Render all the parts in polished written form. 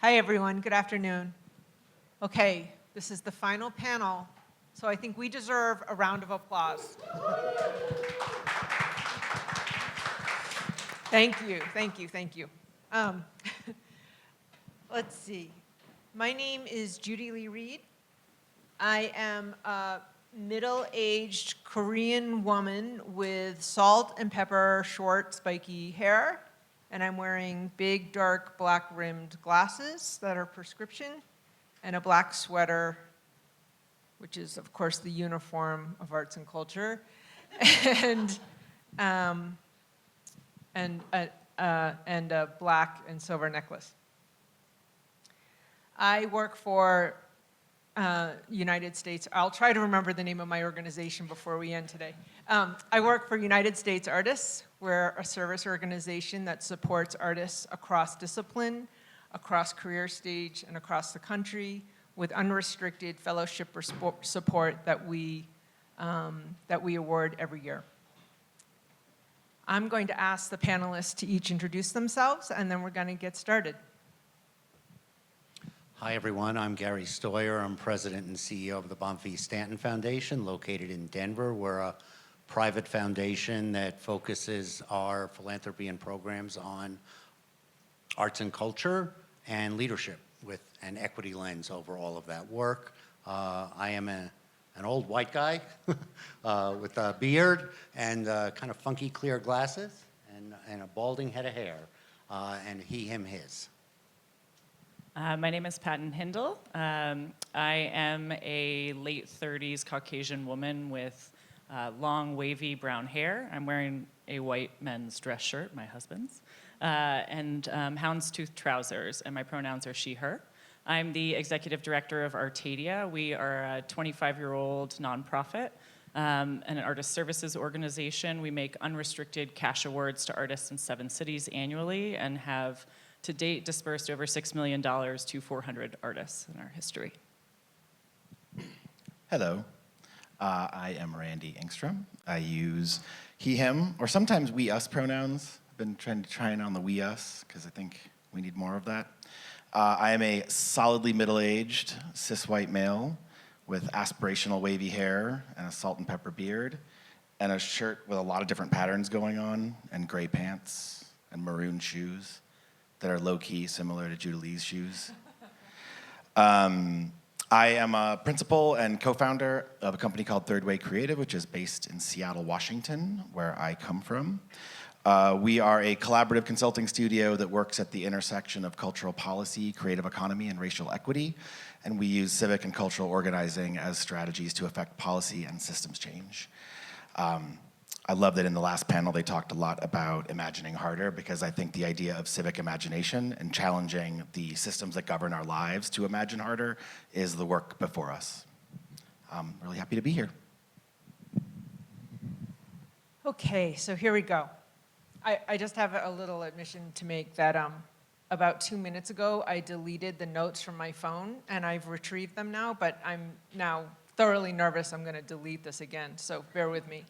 Hi, everyone. Good afternoon. Okay, this is the final panel, so I think we deserve a round of applause. Thank you, thank you, thank you. Let's see. My name is Judy Lee Reed. I am a middle-aged Korean woman with salt and pepper, short, spiky hair, and I'm wearing big, dark, black-rimmed glasses that are prescription, and a black sweater, which is, of course, the uniform of arts and culture, and a black and silver necklace. I work for United States. I'll try to remember the name of my organization before we end today. I work for United States Artists. We're a service organization that supports artists across discipline, across career stage, and across the country with unrestricted fellowship support that we award every year. I'm going to ask the panelists to each introduce themselves, and then we're going to get started. Hi, everyone. I'm Gary Stoyer. I'm president and CEO of the Bonfils Stanton Foundation, located in Denver. We're a private foundation that focuses our philanthropy and programs on arts and culture and leadership with an equity lens over all of that work. I am an old white guy with a beard and kind of funky clear glasses and a balding head of hair, and he, him, his. My name is Patton Hindle. I am a late 30s Caucasian woman with long, wavy brown hair. I'm wearing a white men's dress shirt, my husband's, and houndstooth trousers, and my pronouns are she, her. I'm the executive director of Artadia. We are a 25-year-old nonprofit and an artist services organization. We make unrestricted cash awards to artists in 7 cities annually and have to date dispersed over $6 million to 400 artists in our history. Hello, I am Randy Engstrom. I use he, him, or sometimes we, us pronouns. I've been trying on the we, us, because I think we need more of that. I am a solidly middle-aged, cis white male with aspirational wavy hair and a salt and pepper beard and a shirt with a lot of different patterns going on and gray pants and maroon shoes that are low-key similar to Judy Lee's shoes. I am a principal and co-founder of a company called Third Way Creative, which is based in Seattle, Washington, where I come from. We are a collaborative consulting studio that works at the intersection of cultural policy, creative economy, and racial equity, and we use civic and cultural organizing as strategies to affect policy and systems change. I love that in the last panel they talked a lot about imagining harder, because I think the idea of civic imagination and challenging the systems that govern our lives to imagine harder is the work before us. I'm really happy to be here. Okay, so here we go. I just have a little admission to make that about 2 minutes ago, I deleted the notes from my phone, and I've retrieved them now, but I'm now thoroughly nervous I'm going to delete this again, so bear with me.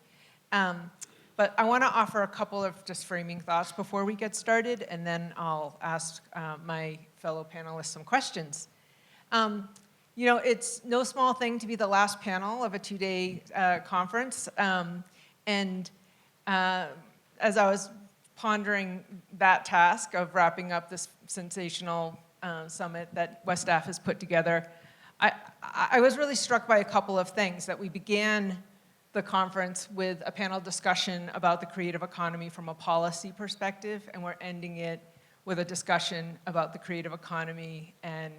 But I want to offer a couple of just framing thoughts before we get started, and then I'll ask my fellow panelists some questions. You know, it's no small thing to be the last panel of a 2-day conference, and as I was pondering that task of wrapping up this sensational summit that WestAF has put together, I was really struck by a couple of things. That we began the conference with a panel discussion about the creative economy from a policy perspective, and we're ending it with a discussion about the creative economy and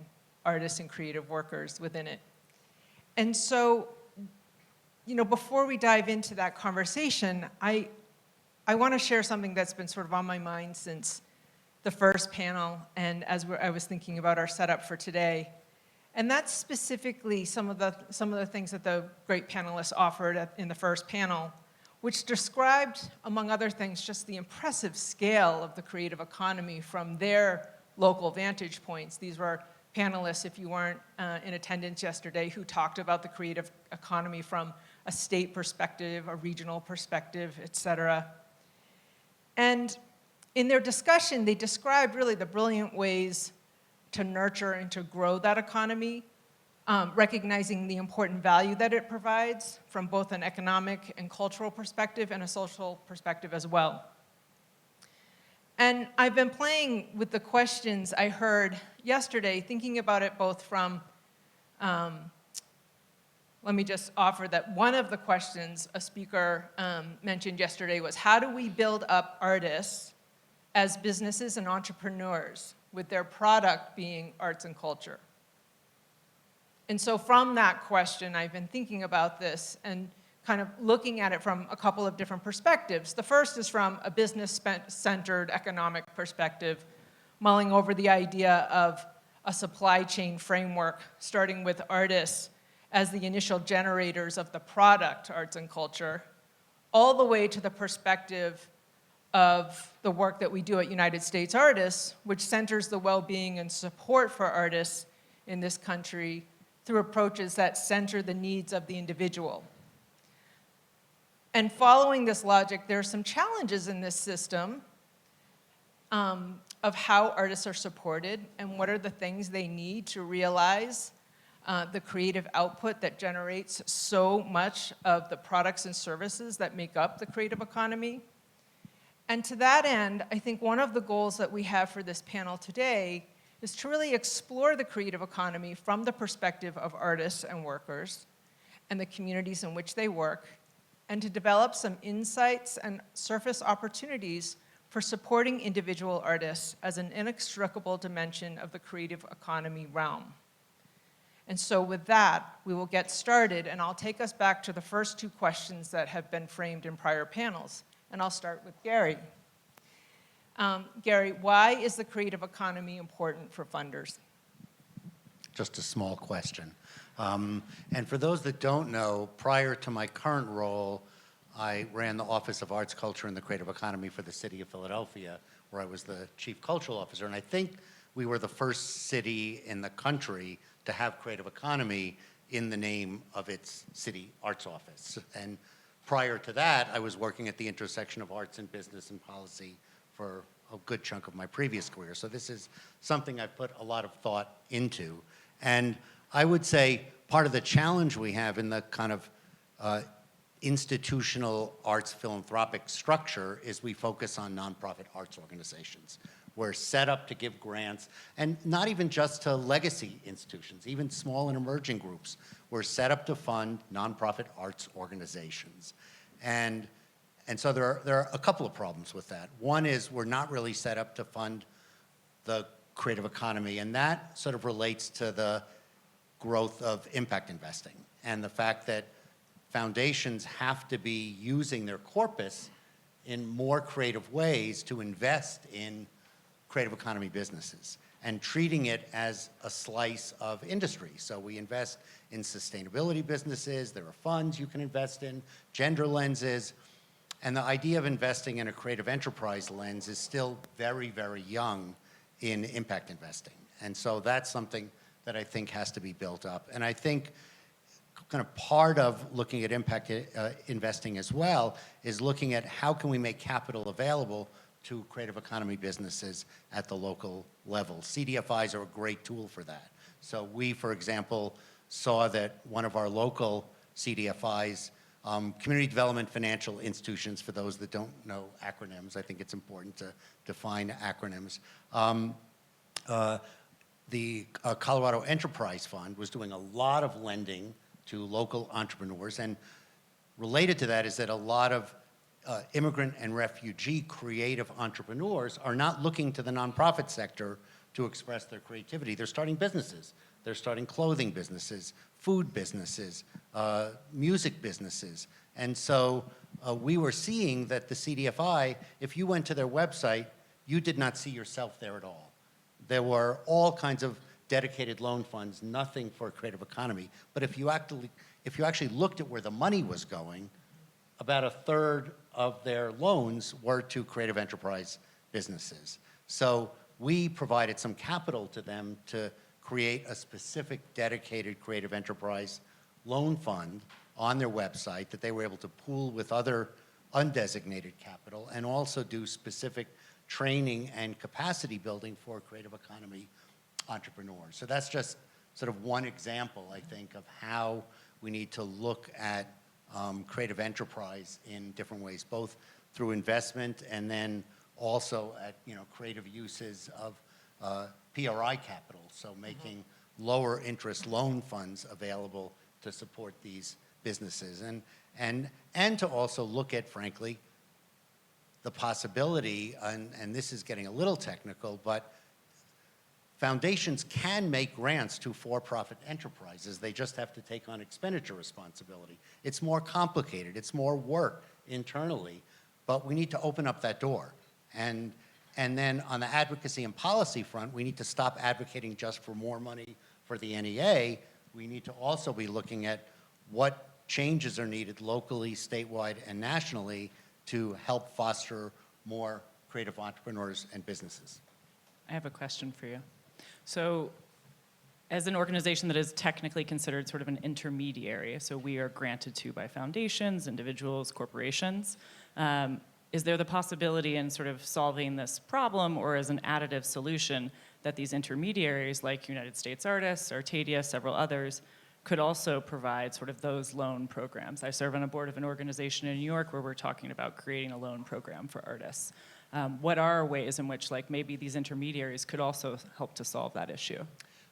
artists and creative workers within it. And so, you know, before we dive into that conversation, I want to share something that's been sort of on my mind since the first panel, and as I was thinking about our setup for today. And that's specifically some of the things that the great panelists offered in the first panel, which described, among other things, just the impressive scale of the creative economy from their local vantage points. These were panelists, if you weren't in attendance yesterday, who talked about the creative economy from a state perspective, a regional perspective, et cetera. And in their discussion, they described really the brilliant ways to nurture and to grow that economy, recognizing the important value that it provides from both an economic and cultural perspective and a social perspective as well. And I've been playing with the questions I heard yesterday, thinking about it both from, let me just offer that one of the questions a speaker mentioned yesterday was, how do we build up artists as businesses and entrepreneurs with their product being arts and culture? And so from that question, I've been thinking about this and kind of looking at it from a couple of different perspectives. The first is from a business-centered economic perspective, mulling over the idea of a supply chain framework, starting with artists as the initial generators of the product, arts and culture, all the way to the perspective of the work that we do at United States Artists, which centers the well-being and support for artists in this country through approaches that center the needs of the individual. And following this logic, there are some challenges in this system of how artists are supported and what are the things they need to realize the creative output that generates so much of the products and services that make up the creative economy. And to that end, I think one of the goals that we have for this panel today is to really explore the creative economy from the perspective of artists and workers and the communities in which they work, and to develop some insights and surface opportunities for supporting individual artists as an inextricable dimension of the creative economy realm. And so with that, we will get started, and I'll take us back to the first two questions that have been framed in prior panels. And I'll start with Gary. Gary, why is the creative economy important for funders? Just a small question. And for those that don't know, prior to my current role, I ran the Office of Arts, Culture, and the Creative Economy for the City of Philadelphia, where I was the Chief Cultural Officer. And I think we were the first city in the country to have creative economy in the name of its city arts office. And prior to that, I was working at the intersection of arts and business and policy for a good chunk of my previous career. So this is something I've put a lot of thought into. And I would say part of the challenge we have in the kind of institutional arts philanthropic structure is we focus on nonprofit arts organizations. We're set up to give grants, and not even just to legacy institutions, even small and emerging groups. We're set up to fund nonprofit arts organizations. And so there are a couple of problems with that. One is we're not really set up to fund the creative economy, and that sort of relates to the growth of impact investing and the fact that foundations have to be using their corpus in more creative ways to invest in creative economy businesses and treating it as a slice of industry. So we invest in sustainability businesses, there are funds you can invest in, gender lenses, and the idea of investing in a creative enterprise lens is still very, very young in impact investing. And so that's something that I think has to be built up. And I think kind of part of looking at impact investing as well is looking at how can we make capital available to creative economy businesses at the local level. CDFIs are a great tool for that. So we, for example, saw that one of our local CDFIs, Community Development Financial Institutions, for those that don't know acronyms, I think it's important to define acronyms. The Colorado Enterprise Fund was doing a lot of lending to local entrepreneurs, and related to that is that a lot of immigrant and refugee creative entrepreneurs are not looking to the nonprofit sector to express their creativity. They're starting businesses. They're starting clothing businesses, food businesses, music businesses. And so we were seeing that the CDFI, if you went to their website, you did not see yourself there at all. There were all kinds of dedicated loan funds, nothing for creative economy. But if you actually looked at where the money was going, about a third of their loans were to creative enterprise businesses. So we provided some capital to them to create a specific dedicated creative enterprise loan fund on their website that they were able to pool with other undesignated capital and also do specific training and capacity building for creative economy entrepreneurs. So that's just sort of one example, I think, of how we need to look at creative enterprise in different ways, both through investment and then also at creative uses of PRI capital, so making lower interest loan funds available to support these businesses, and to also look at, frankly, the possibility, and this is getting a little technical, but foundations can make grants to for-profit enterprises. They just have to take on expenditure responsibility. It's more complicated. It's more work internally, but we need to open up that door. And then on the advocacy and policy front, we need to stop advocating just for more money for the NEA. We need to also be looking at what changes are needed locally, statewide, and nationally to help foster more creative entrepreneurs and businesses. I have a question for you. So as an organization that is technically considered sort of an intermediary, so we are granted to by foundations, individuals, corporations, is there the possibility in sort of solving this problem or as an additive solution that these intermediaries like United States Artists, Artadia, several others, could also provide sort of those loan programs? I serve on a board of an organization in New York where we're talking about creating a loan program for artists. What are ways in which like maybe these intermediaries could also help to solve that issue?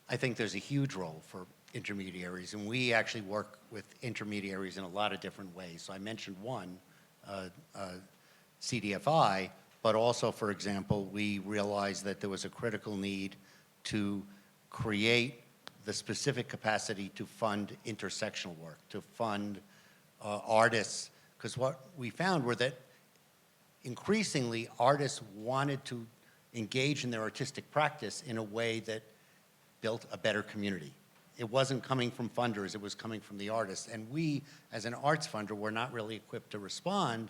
I think there's a huge role for intermediaries, and we actually work with intermediaries in a lot of different ways. So I mentioned one, CDFI, but also, for example, we realized that there was a critical need to create the specific capacity to fund intersectional work, to fund artists, because what we found were that increasingly artists wanted to engage in their artistic practice in a way that built a better community. It wasn't coming from funders, it was coming from the artists. And we, as an arts funder, were not really equipped to respond,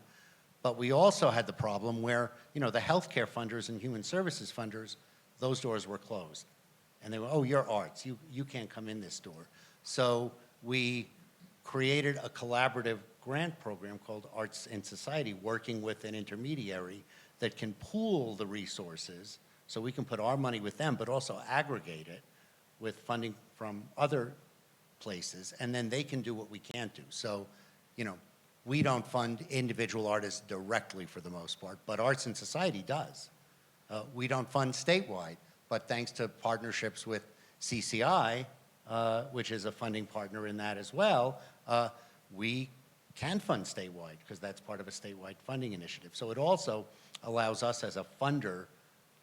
but we also had the problem where, the healthcare funders and human services funders, those doors were closed. And they were, oh, you're arts, you can't come in this door. So we created a collaborative grant program called Arts in Society, working with an intermediary that can pool the resources so we can put our money with them, but also aggregate it with funding from other places, and then they can do what we can't do. So, we don't fund individual artists directly for the most part, but Arts in Society does. We don't fund statewide, but thanks to partnerships with CCI, which is a funding partner in that as well, we can fund statewide because that's part of a statewide funding initiative. So it also allows us as a funder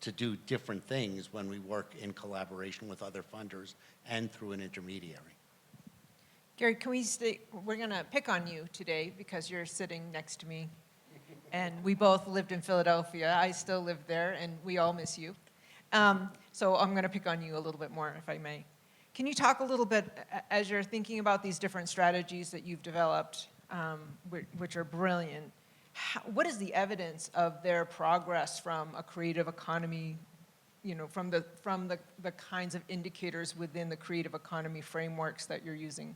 to do different things when we work in collaboration with other funders and through an intermediary. Gary, can we stay, we're going to pick on you today because you're sitting next to me. And we both lived in Philadelphia. I still live there, and we all miss you. So I'm going to pick on you a little bit more, if I may. Can you talk a little bit, as you're thinking about these different strategies that you've developed, which are brilliant, what is the evidence of their progress from a creative economy, from the kinds of indicators within the creative economy frameworks that you're using?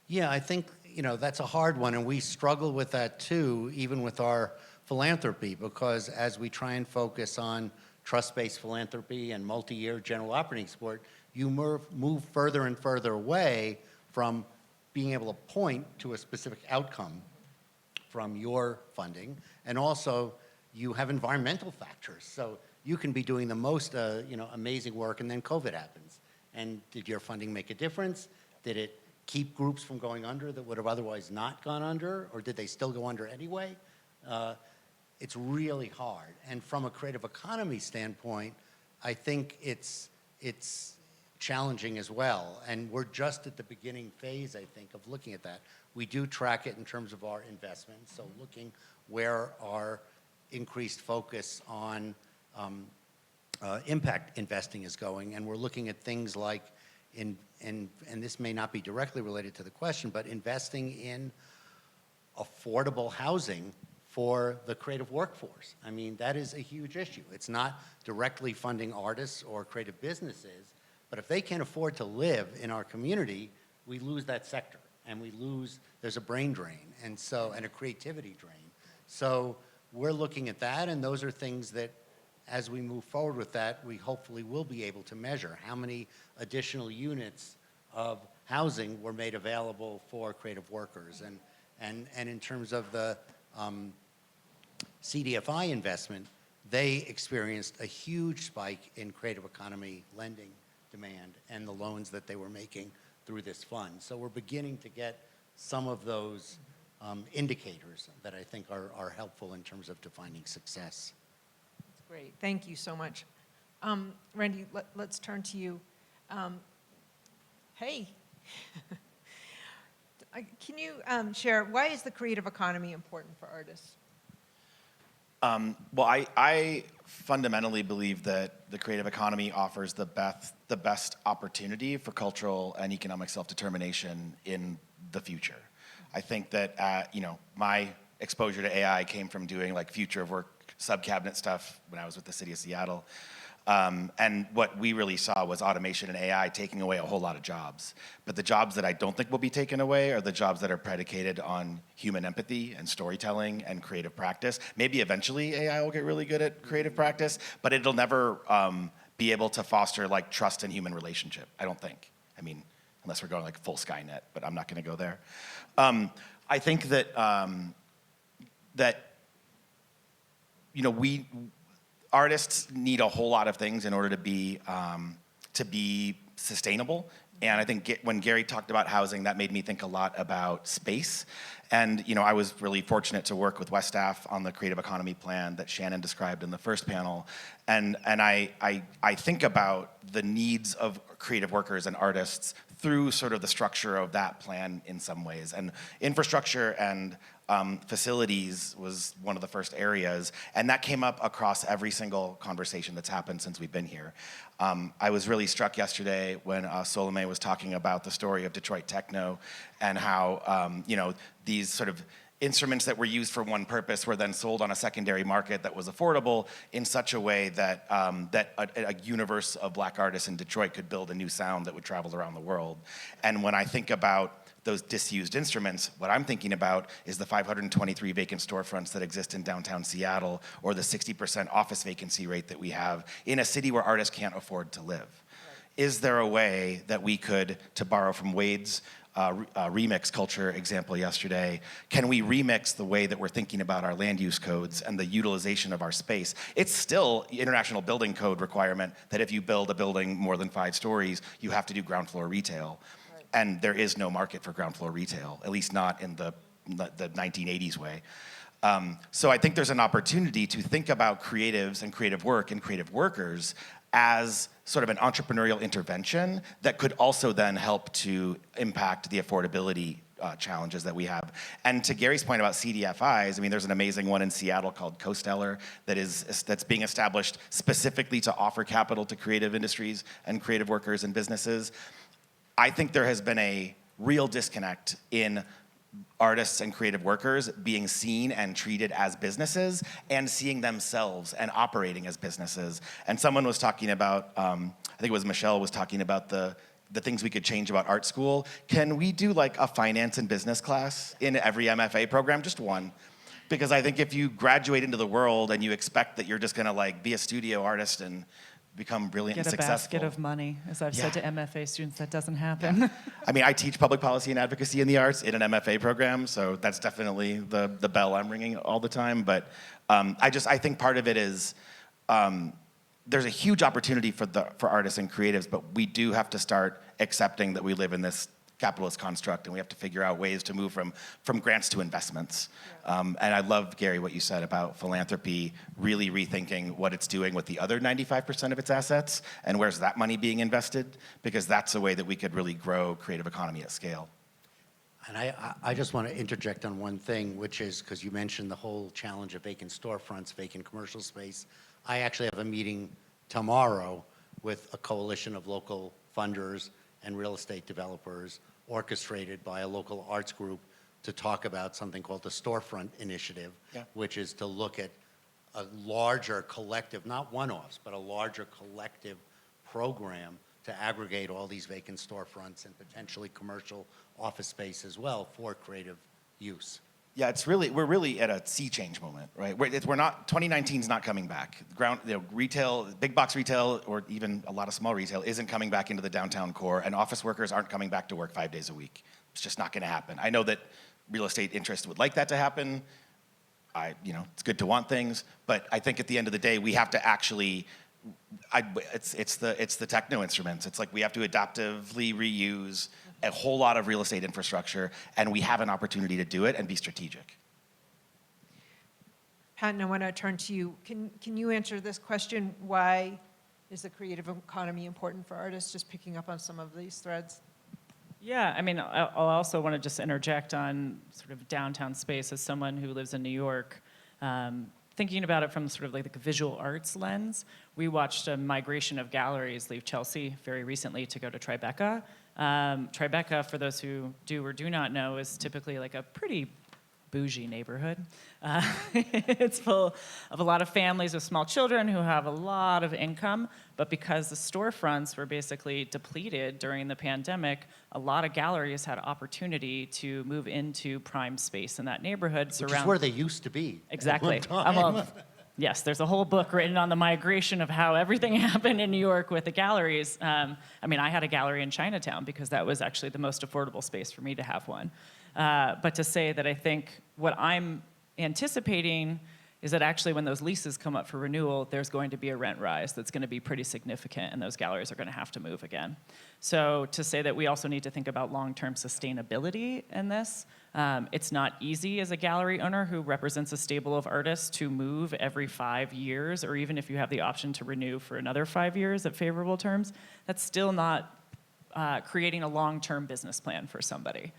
Yeah, I think, that's a hard one, and we struggle with that too, even with our philanthropy, because as we try and focus on trust-based philanthropy and multi-year general operating support, you move further and further away from being able to point to a specific outcome from your funding, and also you have environmental factors. So you can be doing the most, amazing work, and then COVID happens. And did your funding make a difference? Did it keep groups from going under that would have otherwise not gone under, or did they still go under anyway? It's really hard. And from a creative economy standpoint, I think it's challenging as well. And we're just at the beginning phase, I think, of looking at that. We do track it in terms of our investments, so looking where our increased focus on impact investing is going, and we're looking at things like, and this may not be directly related to the question, but investing in affordable housing for the creative workforce. I mean, that is a huge issue. It's not directly funding artists or creative businesses, but if they can't afford to live in our community, we lose that sector, and there's a brain drain, and a creativity drain. So we're looking at that, and those are things that as we move forward with that, we hopefully will be able to measure how many additional units of housing were made available for creative workers. And in terms of the CDFI investment, they experienced a huge spike in creative economy lending demand and the loans that they were making through this fund. So we're beginning to get some of those indicators that I think are helpful in terms of defining success. That's great. Thank you so much. Randy, let's turn to you. Hey. Can you share, why is the creative economy important for artists? Well, I fundamentally believe that the creative economy offers the best opportunity for cultural and economic self-determination in the future. I think that my exposure to AI came from doing like future of work sub-cabinet stuff when I was with the city of Seattle. And what we really saw was automation and AI taking away a whole lot of jobs. But the jobs that I don't think will be taken away are the jobs that are predicated on human empathy and storytelling and creative practice. Maybe eventually AI will get really good at creative practice, but it'll never be able to foster like trust and human relationship, I don't think. I mean, unless we're going like full Skynet, but I'm not gonna go there. I think that, artists need a whole lot of things in order to be sustainable. And I think when Gary talked about housing, that made me think a lot about space. And I was really fortunate to work with West Staff on the creative economy plan that Shannon described in the first panel. And I think about the needs of creative workers and artists through sort of the structure of that plan in some ways. And infrastructure and facilities was one of the first areas, and that came up across every single conversation that's happened since we've been here. I was really struck yesterday when Solomé was talking about the story of Detroit Techno and how these sort of instruments that were used for one purpose were then sold on a secondary market that was affordable in such a way that a universe of black artists in Detroit could build a new sound that would travel around the world. And when I think about those disused instruments, what I'm thinking about is the 523 vacant storefronts that exist in downtown Seattle, or the 60% office vacancy rate that we have in a city where artists can't afford to live. Right. Is there a way that we could, to borrow from Wade's remix culture example yesterday, can we remix the way that we're thinking about our land use codes and the utilization of our space? It's still International Building Code requirement that if you build a building more than 5 stories, you have to do ground floor retail. And there is no market for ground floor retail, at least not in the 1980s way. So I think there's an opportunity to think about creatives and creative work and creative workers as sort of an entrepreneurial intervention that could also then help to impact the affordability challenges that we have. And to Gary's point about CDFIs, I mean, there's an amazing one in Seattle called CoStellar that's being established specifically to offer capital to creative industries and creative workers and businesses. I think there has been a real disconnect in artists and creative workers being seen and treated as businesses and seeing themselves and operating as businesses. And someone was talking about, I think it was Michelle was talking about the things we could change about art school. Can we do like a finance and business class in every MFA program? Just one. Because I think if you graduate into the world and you expect that you're just gonna like be a studio artist and become brilliant and successful. Get a basket of money. As I've said to MFA students, that doesn't happen. I mean, I teach public policy and advocacy in the arts in an MFA program, so that's definitely the bell I'm ringing all the time. But I think part of it is there's a huge opportunity for artists and creatives, but we do have to start accepting that we live in this capitalist construct, and we have to figure out ways to move from grants to investments. Yeah. And I love, Gary, what you said about philanthropy, really rethinking what it's doing with the other 95% of its assets, and where's that money being invested, because that's a way that we could really grow creative economy at scale. And I just want to interject on one thing, which is, because you mentioned the whole challenge of vacant storefronts, vacant commercial space. I actually have a meeting tomorrow with a coalition of local funders and real estate developers, orchestrated by a local arts group, to talk about something called the Storefront Initiative, which is to look at a larger collective, not one-offs, but a larger collective program to aggregate all these vacant storefronts and potentially commercial office space as well for creative use. Yeah, we're really at a sea change moment, right? We're not, 2019 is not coming back. Retail, big box retail, or even a lot of small retail isn't coming back into the downtown core, and office workers aren't coming back to work 5 days a week. It's just not gonna happen. I know that real estate interest would like that to happen. It's good to want things, but I think at the end of the day, we have to actually, it's the techno instruments. It's like we have to adaptively reuse a whole lot of real estate infrastructure, and we have an opportunity to do it and be strategic. Patton, I want to turn to you. Can you answer this question? Why is the creative economy important for artists? Just picking up on some of these threads. Yeah, I mean, I'll also want to just interject on sort of downtown space as someone who lives in New York. Thinking about it from sort of like the visual arts lens, we watched a migration of galleries leave Chelsea very recently to go to Tribeca. Tribeca, for those who do or do not know, is typically like a pretty bougie neighborhood. It's full of a lot of families with small children who have a lot of income, but because the storefronts were basically depleted during the pandemic, a lot of galleries had opportunity to move into prime space in that neighborhood. Which is where they used to be. at Exactly. one time. Yes, there's a whole book written on the migration of how everything happened in New York with the galleries. I had a gallery in Chinatown because that was actually the most affordable space for me to have one. But to say that I think what I'm anticipating is that actually when those leases come up for renewal, there's going to be a rent rise that's going to be pretty significant, and those galleries are going to have to move again. So to say that we also need to think about long-term sustainability in this, it's not easy as a gallery owner who represents a stable of artists to move every 5 years, or even if you have the option to renew for another 5 years at favorable terms, that's still not creating a long-term business plan for somebody.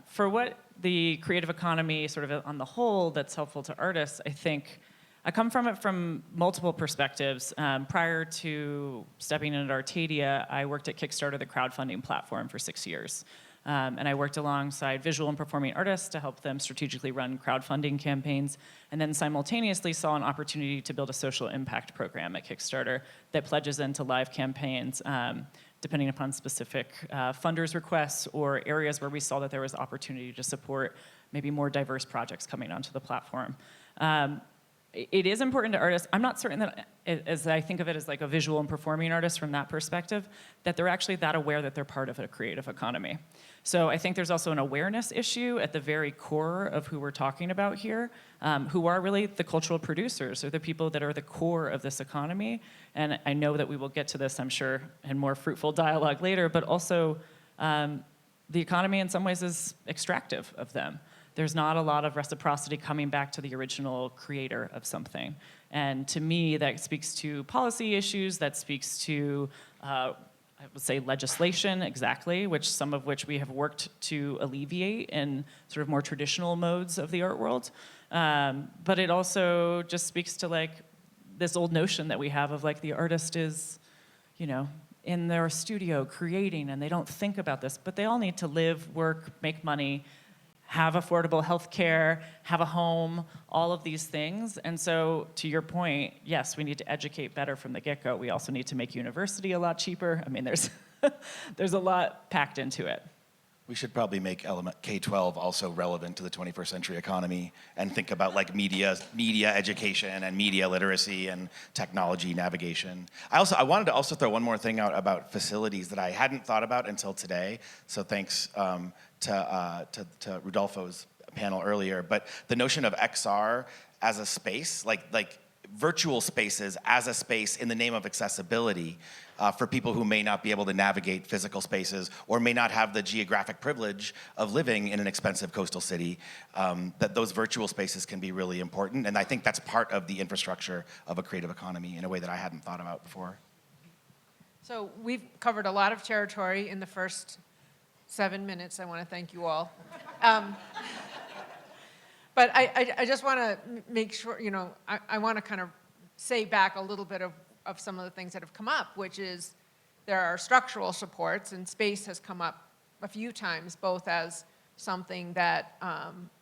For what the creative economy sort of on the whole that's helpful to artists, I think I come from it from multiple perspectives. Prior to stepping into Artadia, I worked at Kickstarter, the crowdfunding platform, for 6 years. And I worked alongside visual and performing artists to help them strategically run crowdfunding campaigns, and then simultaneously saw an opportunity to build a social impact program at Kickstarter that pledges into live campaigns, depending upon specific funders' requests or areas where we saw that there was opportunity to support maybe more diverse projects coming onto the platform. It is important to artists. I'm not certain that, as I think of it as like a visual and performing artist from that perspective, that they're actually that aware that they're part of a creative economy. So I think there's also an awareness issue at the very core of who we're talking about here, who are really the cultural producers, or the people that are the core of this economy. And I know that we will get to this, I'm sure, in more fruitful dialogue later, but also the economy in some ways is extractive of them. There's not a lot of reciprocity coming back to the original creator of something. And to me, that speaks to policy issues, that speaks to, I would say, legislation, exactly, some of which we have worked to alleviate in sort of more traditional modes of the art world. But it also just speaks to like this old notion that we have of like the artist is, in their studio creating, and they don't think about this, but they all need to live, work, make money, have affordable health care, have a home, all of these things. And so to your point, yes, we need to educate better from the get-go. We also need to make university a lot cheaper. There's a lot packed into it. We should probably make K-12 also relevant to the 21st century economy and think about like media education and media literacy and technology navigation. I wanted to also throw one more thing out about facilities that I hadn't thought about until today. So thanks to Rudolfo's panel earlier. But the notion of XR as a space, like virtual spaces as a space in the name of accessibility, for people who may not be able to navigate physical spaces or may not have the geographic privilege of living in an expensive coastal city, that those virtual spaces can be really important. And I think that's part of the infrastructure of a creative economy in a way that I hadn't thought about before. So we've covered a lot of territory in the first 7 minutes. I want to thank you all. But I just want to make sure, I want to kind of say back a little bit of some of the things that have come up, which is there are structural supports, and space has come up a few times, both as something that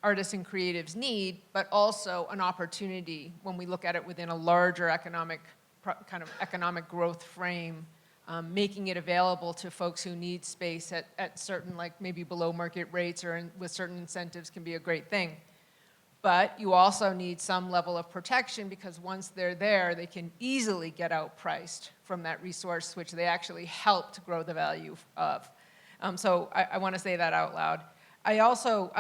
artists and creatives need, but also an opportunity when we look at it within a larger economic growth frame making it available to folks who need space at certain, like maybe below market rates or with certain incentives can be a great thing. But you also need some level of protection because once they're there, they can easily get outpriced from that resource, which they actually helped grow the value of. So I want to say that out loud. I also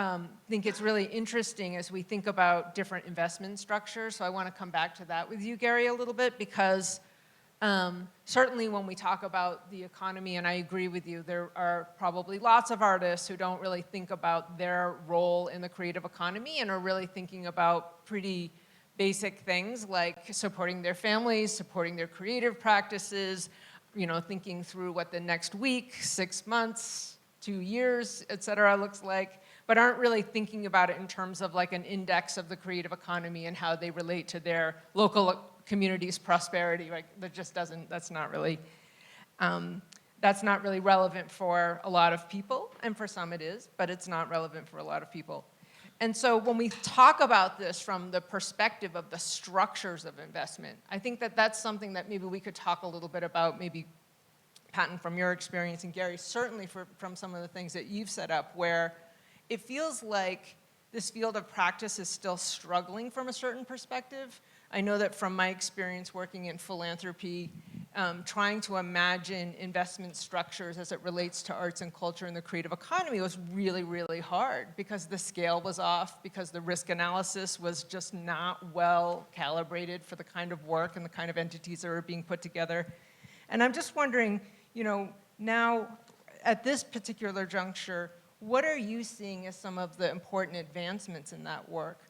think it's really interesting as we think about different investment structures. So I want to come back to that with you, Gary, a little bit, because certainly when we talk about the economy, and I agree with you, there are probably lots of artists who don't really think about their role in the creative economy and are really thinking about pretty basic things like supporting their families, supporting their creative practices, you know, thinking through what the next week, 6 months, 2 years, et cetera, looks like, but aren't really thinking about it in terms of like an index of the creative economy and how they relate to their local community's prosperity. Like that just doesn't, that's not really relevant for a lot of people, and for some it is, but it's not relevant for a lot of people. And so when we talk about this from the perspective of the structures of investment, I think that that's something that maybe we could talk a little bit about, maybe Patton, from your experience, and Gary, certainly from some of the things that you've set up, where it feels like this field of practice is still struggling from a certain perspective. I know that from my experience working in philanthropy, trying to imagine investment structures as it relates to arts and culture and the creative economy was really, really hard because the scale was off, because the risk analysis was just not well calibrated for the kind of work and the kind of entities that were being put together. And I'm just wondering, you know, now at this particular juncture, what are you seeing as some of the important advancements in that work?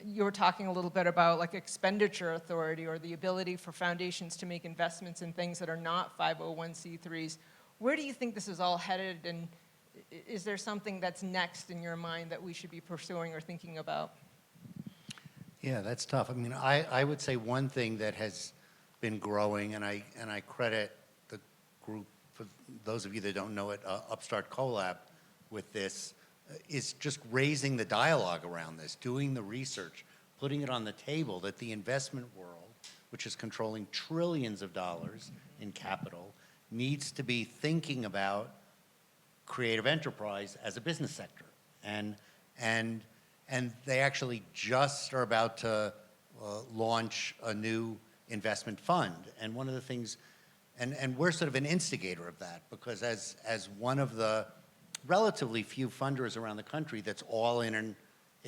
You were talking a little bit about like expenditure authority or the ability for foundations to make investments in things that are not 501c3s. Where do you think this is all headed, and is there something that's next in your mind that we should be pursuing or thinking about? Yeah, that's tough. I mean, I would say one thing that has been growing, and I credit the group, for those of you that don't know it, Upstart Collab, with this, is just raising the dialogue around this, doing the research, putting it on the table that the investment world, which is controlling trillions of dollars in capital, needs to be thinking about creative enterprise as a business sector. And they actually just are about to launch a new investment fund. And one of the things, and we're sort of an instigator of that, because as one of the relatively few funders around the country that's all in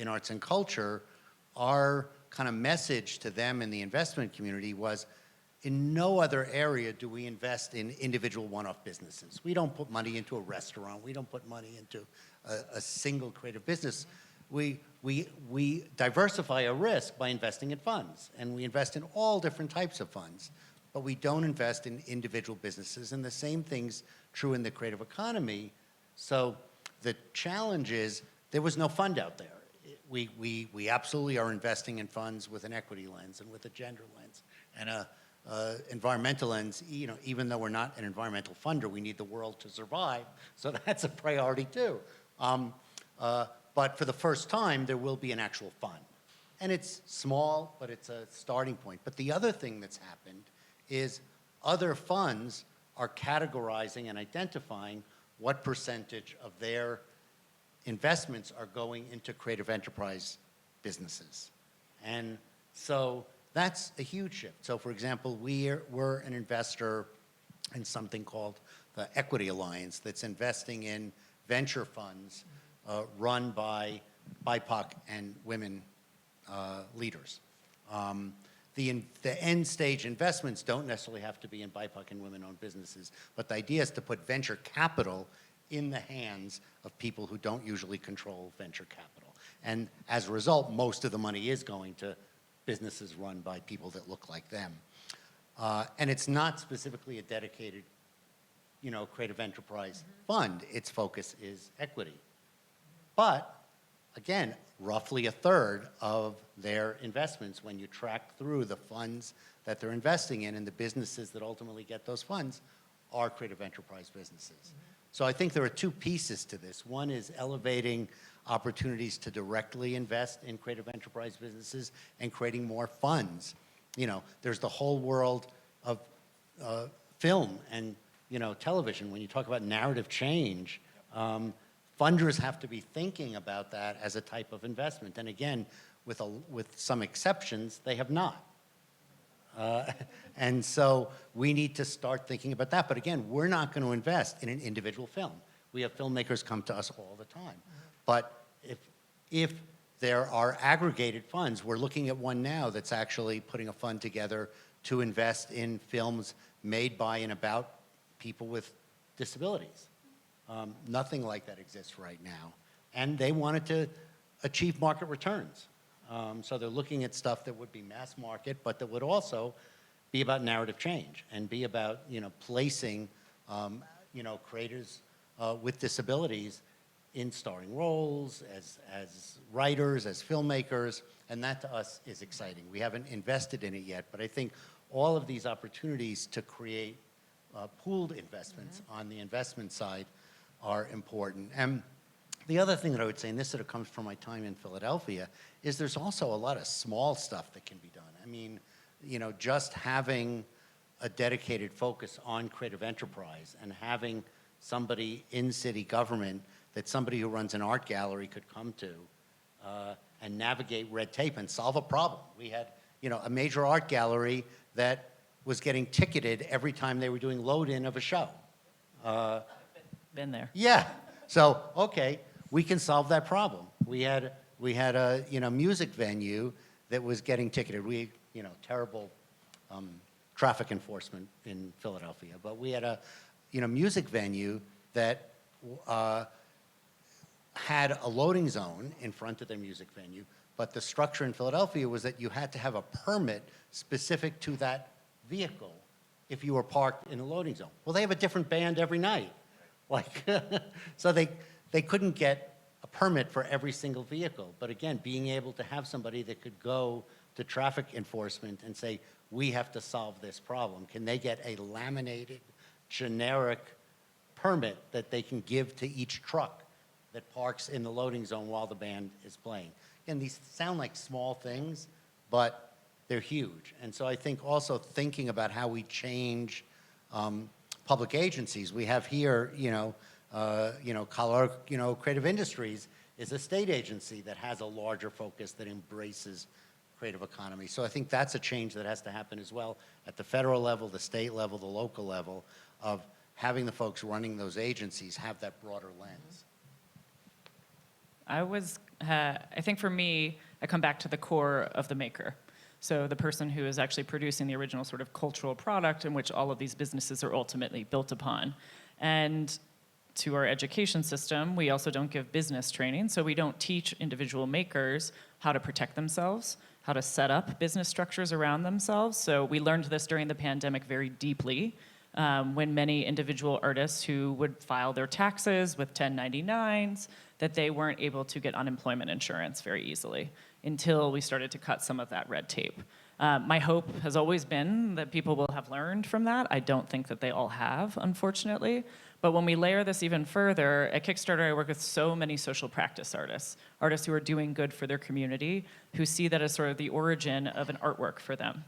arts and culture, our kind of message to them in the investment community was, in no other area do we invest in individual one-off businesses. We don't put money into a restaurant. We don't put money into a single creative business. We diversify a risk by investing in funds, and we invest in all different types of funds, but we don't invest in individual businesses, and the same thing's true in the creative economy. So the challenge is there was no fund out there. We absolutely are investing in funds with an equity lens and with a gender lens and a environmental lens. You know, even though we're not an environmental funder, we need the world to survive, so that's a priority too. But for the first time, there will be an actual fund. And it's small, but it's a starting point. But the other thing that's happened is other funds are categorizing and identifying what percentage of their investments are going into creative enterprise businesses. And so that's a huge shift. So for example, we're an investor in something called the Equity Alliance that's investing in venture funds run by BIPOC and women leaders. The end stage investments don't necessarily have to be in BIPOC and women-owned businesses, but the idea is to put venture capital in the hands of people who don't usually control venture capital. And as a result, most of the money is going to businesses run by people that look like them. And it's not specifically a dedicated, you know, creative enterprise fund. Its focus is equity. But again, roughly a third of their investments, when you track through the funds that they're investing in and the businesses that ultimately get those funds, are creative enterprise businesses. So I think there are two pieces to this. One is elevating opportunities to directly invest in creative enterprise businesses and creating more funds. You know, there's the whole world of film and television, when you talk about narrative change, funders have to be thinking about that as a type of investment. And again, with some exceptions, they have not. And so we need to start thinking about that. But again, we're not going to invest in an individual film. We have filmmakers come to us all the time. But if there are aggregated funds, we're looking at one now that's actually putting a fund together to invest in films made by and about people with disabilities. Nothing like that exists right now. And they wanted to achieve market returns. So they're looking at stuff that would be mass market, but that would also be about narrative change and be about, placing, creators with disabilities in starring roles, as writers, as filmmakers, and that to us is exciting. We haven't invested in it yet, but I think all of these opportunities to create pooled investments on the investment side are important. And the other thing that I would say, and this sort of comes from my time in Philadelphia, is there's also a lot of small stuff that can be done. I mean, just having a dedicated focus on creative enterprise and having somebody in city government that somebody who runs an art gallery could come to and navigate red tape and solve a problem. We had, a major art gallery that was getting ticketed every time they were doing load-in of a show. Been there. Yeah. So, okay, we can solve that problem. We had a music venue that was getting ticketed. We, terrible traffic enforcement in Philadelphia, but we had a, music venue that had a loading zone in front of their music venue, but the structure in Philadelphia was that you had to have a permit specific to that vehicle if you were parked in the loading zone. Well, they have a different band every night. So they couldn't get a permit for every single vehicle. But again, being able to have somebody that could go to traffic enforcement and say, we have to solve this problem. Can they get a laminated, generic permit that they can give to each truck that parks in the loading zone while the band is playing? And these sound like small things, but they're huge. And so I think also thinking about how we change public agencies. We have here, Colorado, Creative Industries is a state agency that has a larger focus that embraces creative economy. So I think that's a change that has to happen as well at the federal level, the state level, the local level, of having the folks running those agencies have that broader lens. I think for me, I come back to the core of the maker. So the person who is actually producing the original sort of cultural product in which all of these businesses are ultimately built upon. And to our education system, we also don't give business training, so we don't teach individual makers how to protect themselves, how to set up business structures around themselves. So we learned this during the pandemic very deeply, when many individual artists who would file their taxes with 1099s, that they weren't able to get unemployment insurance very easily until we started to cut some of that red tape. My hope has always been that people will have learned from that. I don't think that they all have, unfortunately. But when we layer this even further, at Kickstarter, I work with so many social practice artists, artists who are doing good for their community, who see that as sort of the origin of an artwork for them.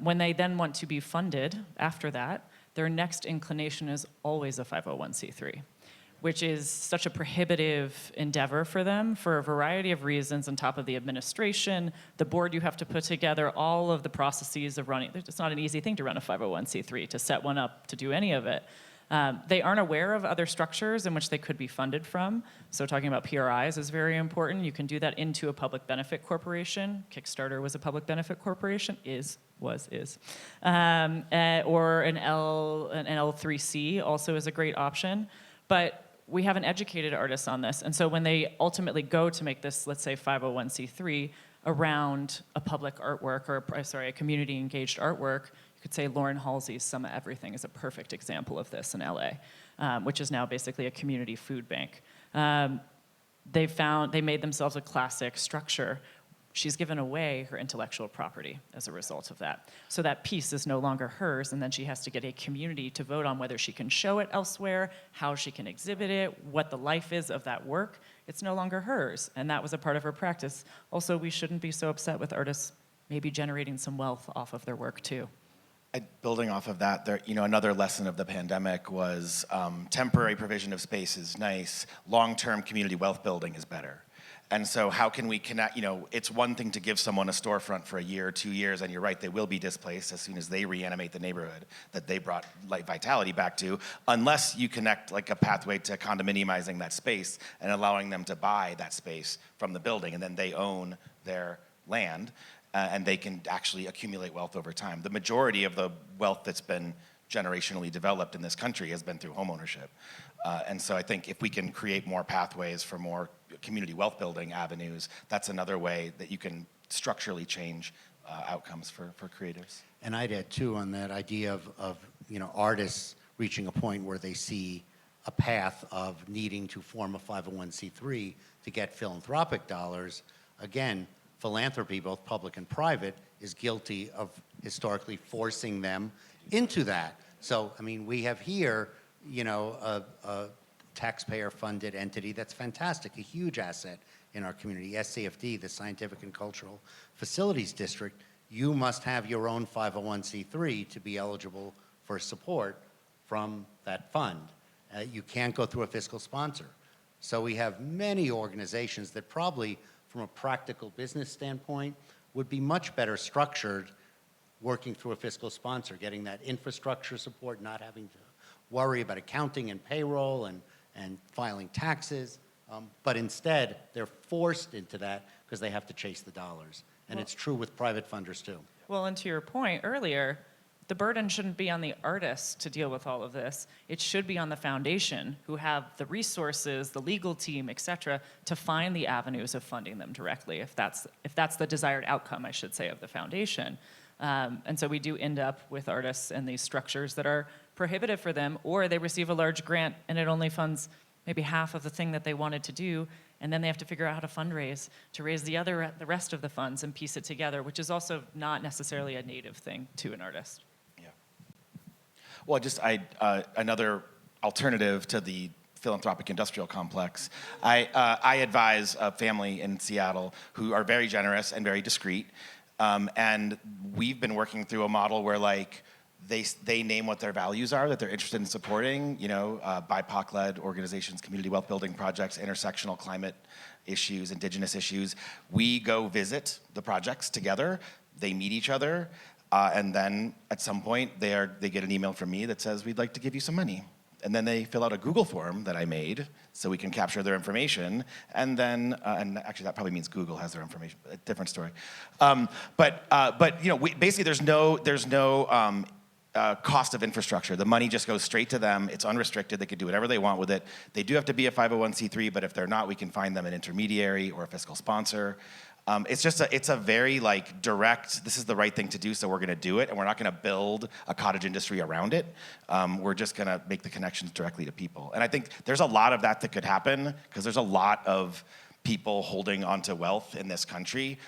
When they then want to be funded after that, their next inclination is always a 501c3, which is such a prohibitive endeavor for them for a variety of reasons on top of the administration, the board you have to put together, all of the processes of running. It's not an easy thing to run a 501c3, to set one up, to do any of it. They aren't aware of other structures in which they could be funded from. So talking about PRIs is very important. You can do that into a public benefit corporation. Kickstarter was a public benefit corporation, is. Or an L3C also is a great option. But we haven't educated artists on this. And so when they ultimately go to make this, let's say 501c3 around a public artwork, or a community engaged artwork, you could say Lauren Halsey's Summa Everything is a perfect example of this in LA, which is now basically a community food bank. They made themselves a classic structure. She's given away her intellectual property as a result of that. So that piece is no longer hers, and then she has to get a community to vote on whether she can show it elsewhere, how she can exhibit it, what the life is of that work. It's no longer hers, and that was a part of her practice. Also, we shouldn't be so upset with artists maybe generating some wealth off of their work too. Building off of that, another lesson of the pandemic was temporary provision of space is nice. Long-term community wealth building is better. And so how can we connect, it's one thing to give someone a storefront for a year or 2 years, and you're right, they will be displaced as soon as they reanimate the neighborhood that they brought light vitality back to, unless you connect like a pathway to condominiumizing that space and allowing them to buy that space from the building, and then they own their land, and they can actually accumulate wealth over time. The majority of the wealth that's been generationally developed in this country has been through homeownership. And so I think if we can create more pathways for more community wealth building avenues, that's another way that you can structurally change outcomes for creatives. And I'd add too on that idea of artists reaching a point where they see a path of needing to form a 501c3 to get philanthropic dollars. Again, philanthropy, both public and private, is guilty of historically forcing them into that. So, I mean, we have here, a taxpayer-funded entity that's fantastic, a huge asset in our community. SCFD, the Scientific and Cultural Facilities District, you must have your own 501c3 to be eligible for support from that fund. You can't go through a fiscal sponsor. So we have many organizations that probably, from a practical business standpoint, would be much better structured working through a fiscal sponsor, getting that infrastructure support, not having to worry about accounting and payroll and filing taxes. But instead, they're forced into that because they have to chase the dollars. And it's true with private funders too. Well, and to your point earlier, the burden shouldn't be on the artists to deal with all of this. It should be on the foundation, who have the resources, the legal team, et cetera, to find the avenues of funding them directly, if that's the desired outcome, I should say, of the foundation. And so we do end up with artists and these structures that are prohibitive for them, or they receive a large grant and it only funds maybe half of the thing that they wanted to do, and then they have to figure out how to fundraise to raise the rest of the funds and piece it together, which is also not necessarily a native thing to an artist. Yeah. Well, another alternative to the philanthropic industrial complex. I advise a family in Seattle who are very generous and very discreet. And we've been working through a model where they name what their values are that they're interested in supporting, BIPOC-led organizations, community wealth building projects, intersectional climate issues, indigenous issues. We go visit the projects together, they meet each other, and then at some point they get an email from me that says, we'd like to give you some money. And then they fill out a Google form that I made so we can capture their information. And then, and actually that probably means Google has their information, a different story. But basically there's no cost of infrastructure. The money just goes straight to them. It's unrestricted. They can do whatever they want with it. They do have to be a 501c3, but if they're not, we can find them an intermediary or a fiscal sponsor. It's a very direct, this is the right thing to do, so we're gonna do it, and we're not gonna build a cottage industry around it. We're just gonna make the connections directly to people. And I think there's a lot of that could happen, because there's a lot of people holding onto wealth in this country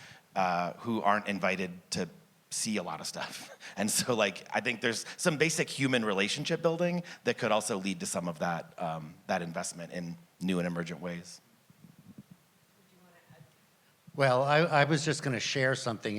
who aren't invited to see a lot of stuff. And so I think there's some basic human relationship building that could also lead to some of that, that investment in new and emergent ways. Well, I was just going to share something.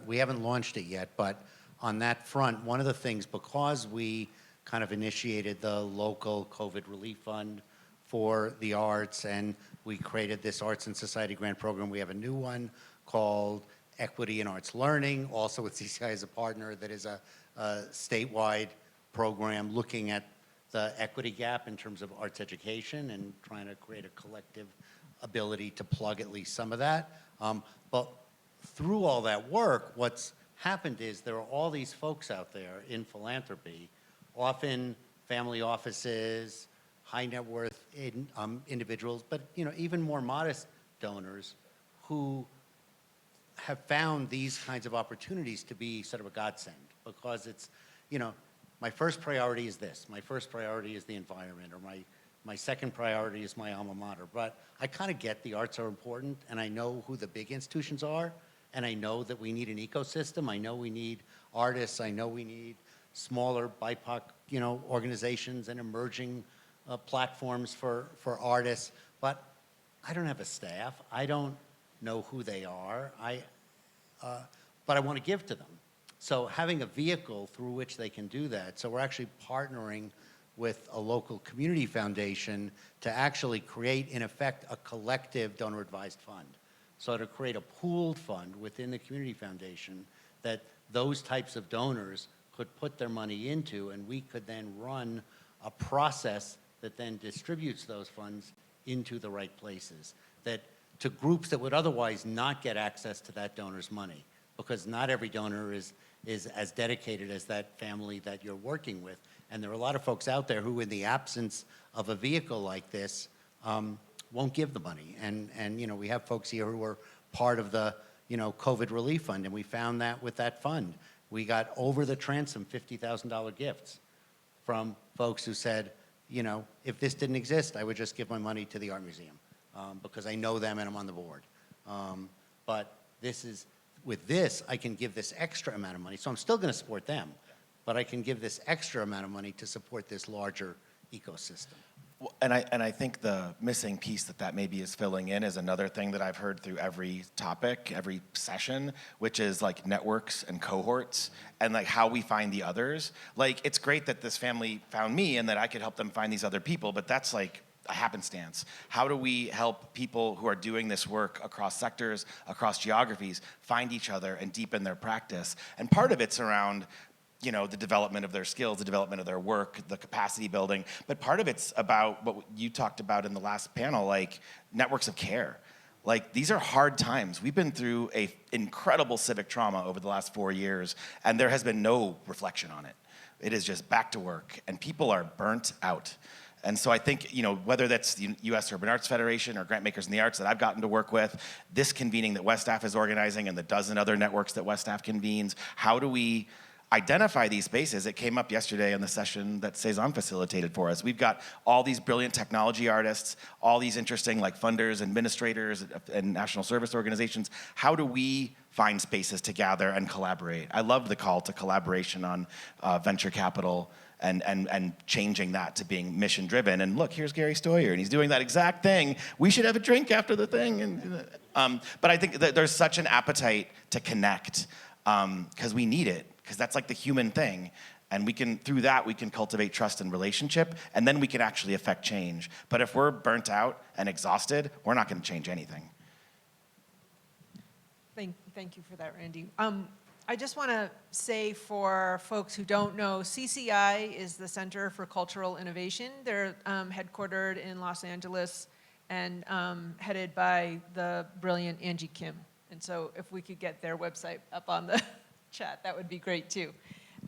We haven't launched it yet, but on that front, one of the things, because we kind of initiated the local COVID relief fund for the arts, and we created this Arts and Society Grant Program, we have a new one called Equity in Arts Learning, also with CCI as a partner, that is a statewide program looking at the equity gap in terms of arts education and trying to create a collective ability to plug at least some of that. But through all that work, what's happened is there are all these folks out there in philanthropy, often family offices, high net worth individuals, but even more modest donors who have found these kinds of opportunities to be sort of a godsend, because it's, my first priority is this, my first priority is the environment, or my second priority is my alma mater. But I kind of get the arts are important, and I know who the big institutions are, and I know that we need an ecosystem. I know we need artists. I know we need smaller BIPOC, organizations and emerging platforms for artists. But I don't have a staff. I don't know who they are. But I want to give to them. So having a vehicle through which they can do that. So we're actually partnering with a local community foundation to actually create, in effect, a collective donor-advised fund. So to create a pooled fund within the community foundation that those types of donors could put their money into, and we could then run a process that then distributes those funds into the right places, that to groups that would otherwise not get access to that donor's money, because not every donor is as dedicated as that family that you're working with. And there are a lot of folks out there who, in the absence of a vehicle like this, won't give the money. And you know, we have folks here who are part of the, you know, COVID relief fund, and we found that with that fund. We got over the transom $50,000 gifts from folks who said, you know, if this didn't exist, I would just give my money to the art museum because I know them and I'm on the board. But this is, with this, I can give this extra amount of money. So I'm still going to support them, but I can give this extra amount of money to support this larger ecosystem. Well, and I think the missing piece that maybe is filling in is another thing that I've heard through every topic, every session, which is like networks and cohorts and like how we find the others. Like, it's great that this family found me and that I could help them find these other people, but that's like a happenstance. How do we help people who are doing this work across sectors, across geographies, find each other and deepen their practice? And part of it's around, you know, the development of their skills, the development of their work, the capacity building. But part of it's about what you talked about in the last panel, like networks of care. Like, these are hard times. We've been through an incredible civic trauma over the last 4 years, and there has been no reflection on it. It is just back to work, and people are burnt out. And so I think, you know, whether that's the U.S. Urban Arts Federation or Grantmakers in the Arts that I've gotten to work with, this convening that WestAF is organizing and the dozen other networks that WestAF convenes, how do we identify these spaces? It came up yesterday in the session that Cezanne facilitated for us. We've got all these brilliant technology artists, all these interesting like funders, administrators, and national service organizations. How do we find spaces to gather and collaborate? I love the call to collaboration on venture capital and changing that to being mission driven. And look, here's Gary Stoyer, and he's doing that exact thing. We should have a drink after the thing. But I think that there's such an appetite to connect because we need it, because that's like the human thing. And we can, through that, we can cultivate trust and relationship, and then we can actually affect change. But if we're burnt out and exhausted, we're not going to change anything. Thank you for that, Randy. I just want to say, for folks who don't know, CCI is the Center for Cultural Innovation. They're headquartered in Los Angeles and headed by the brilliant Angie Kim. And so if we could get their website up on the chat, that would be great too.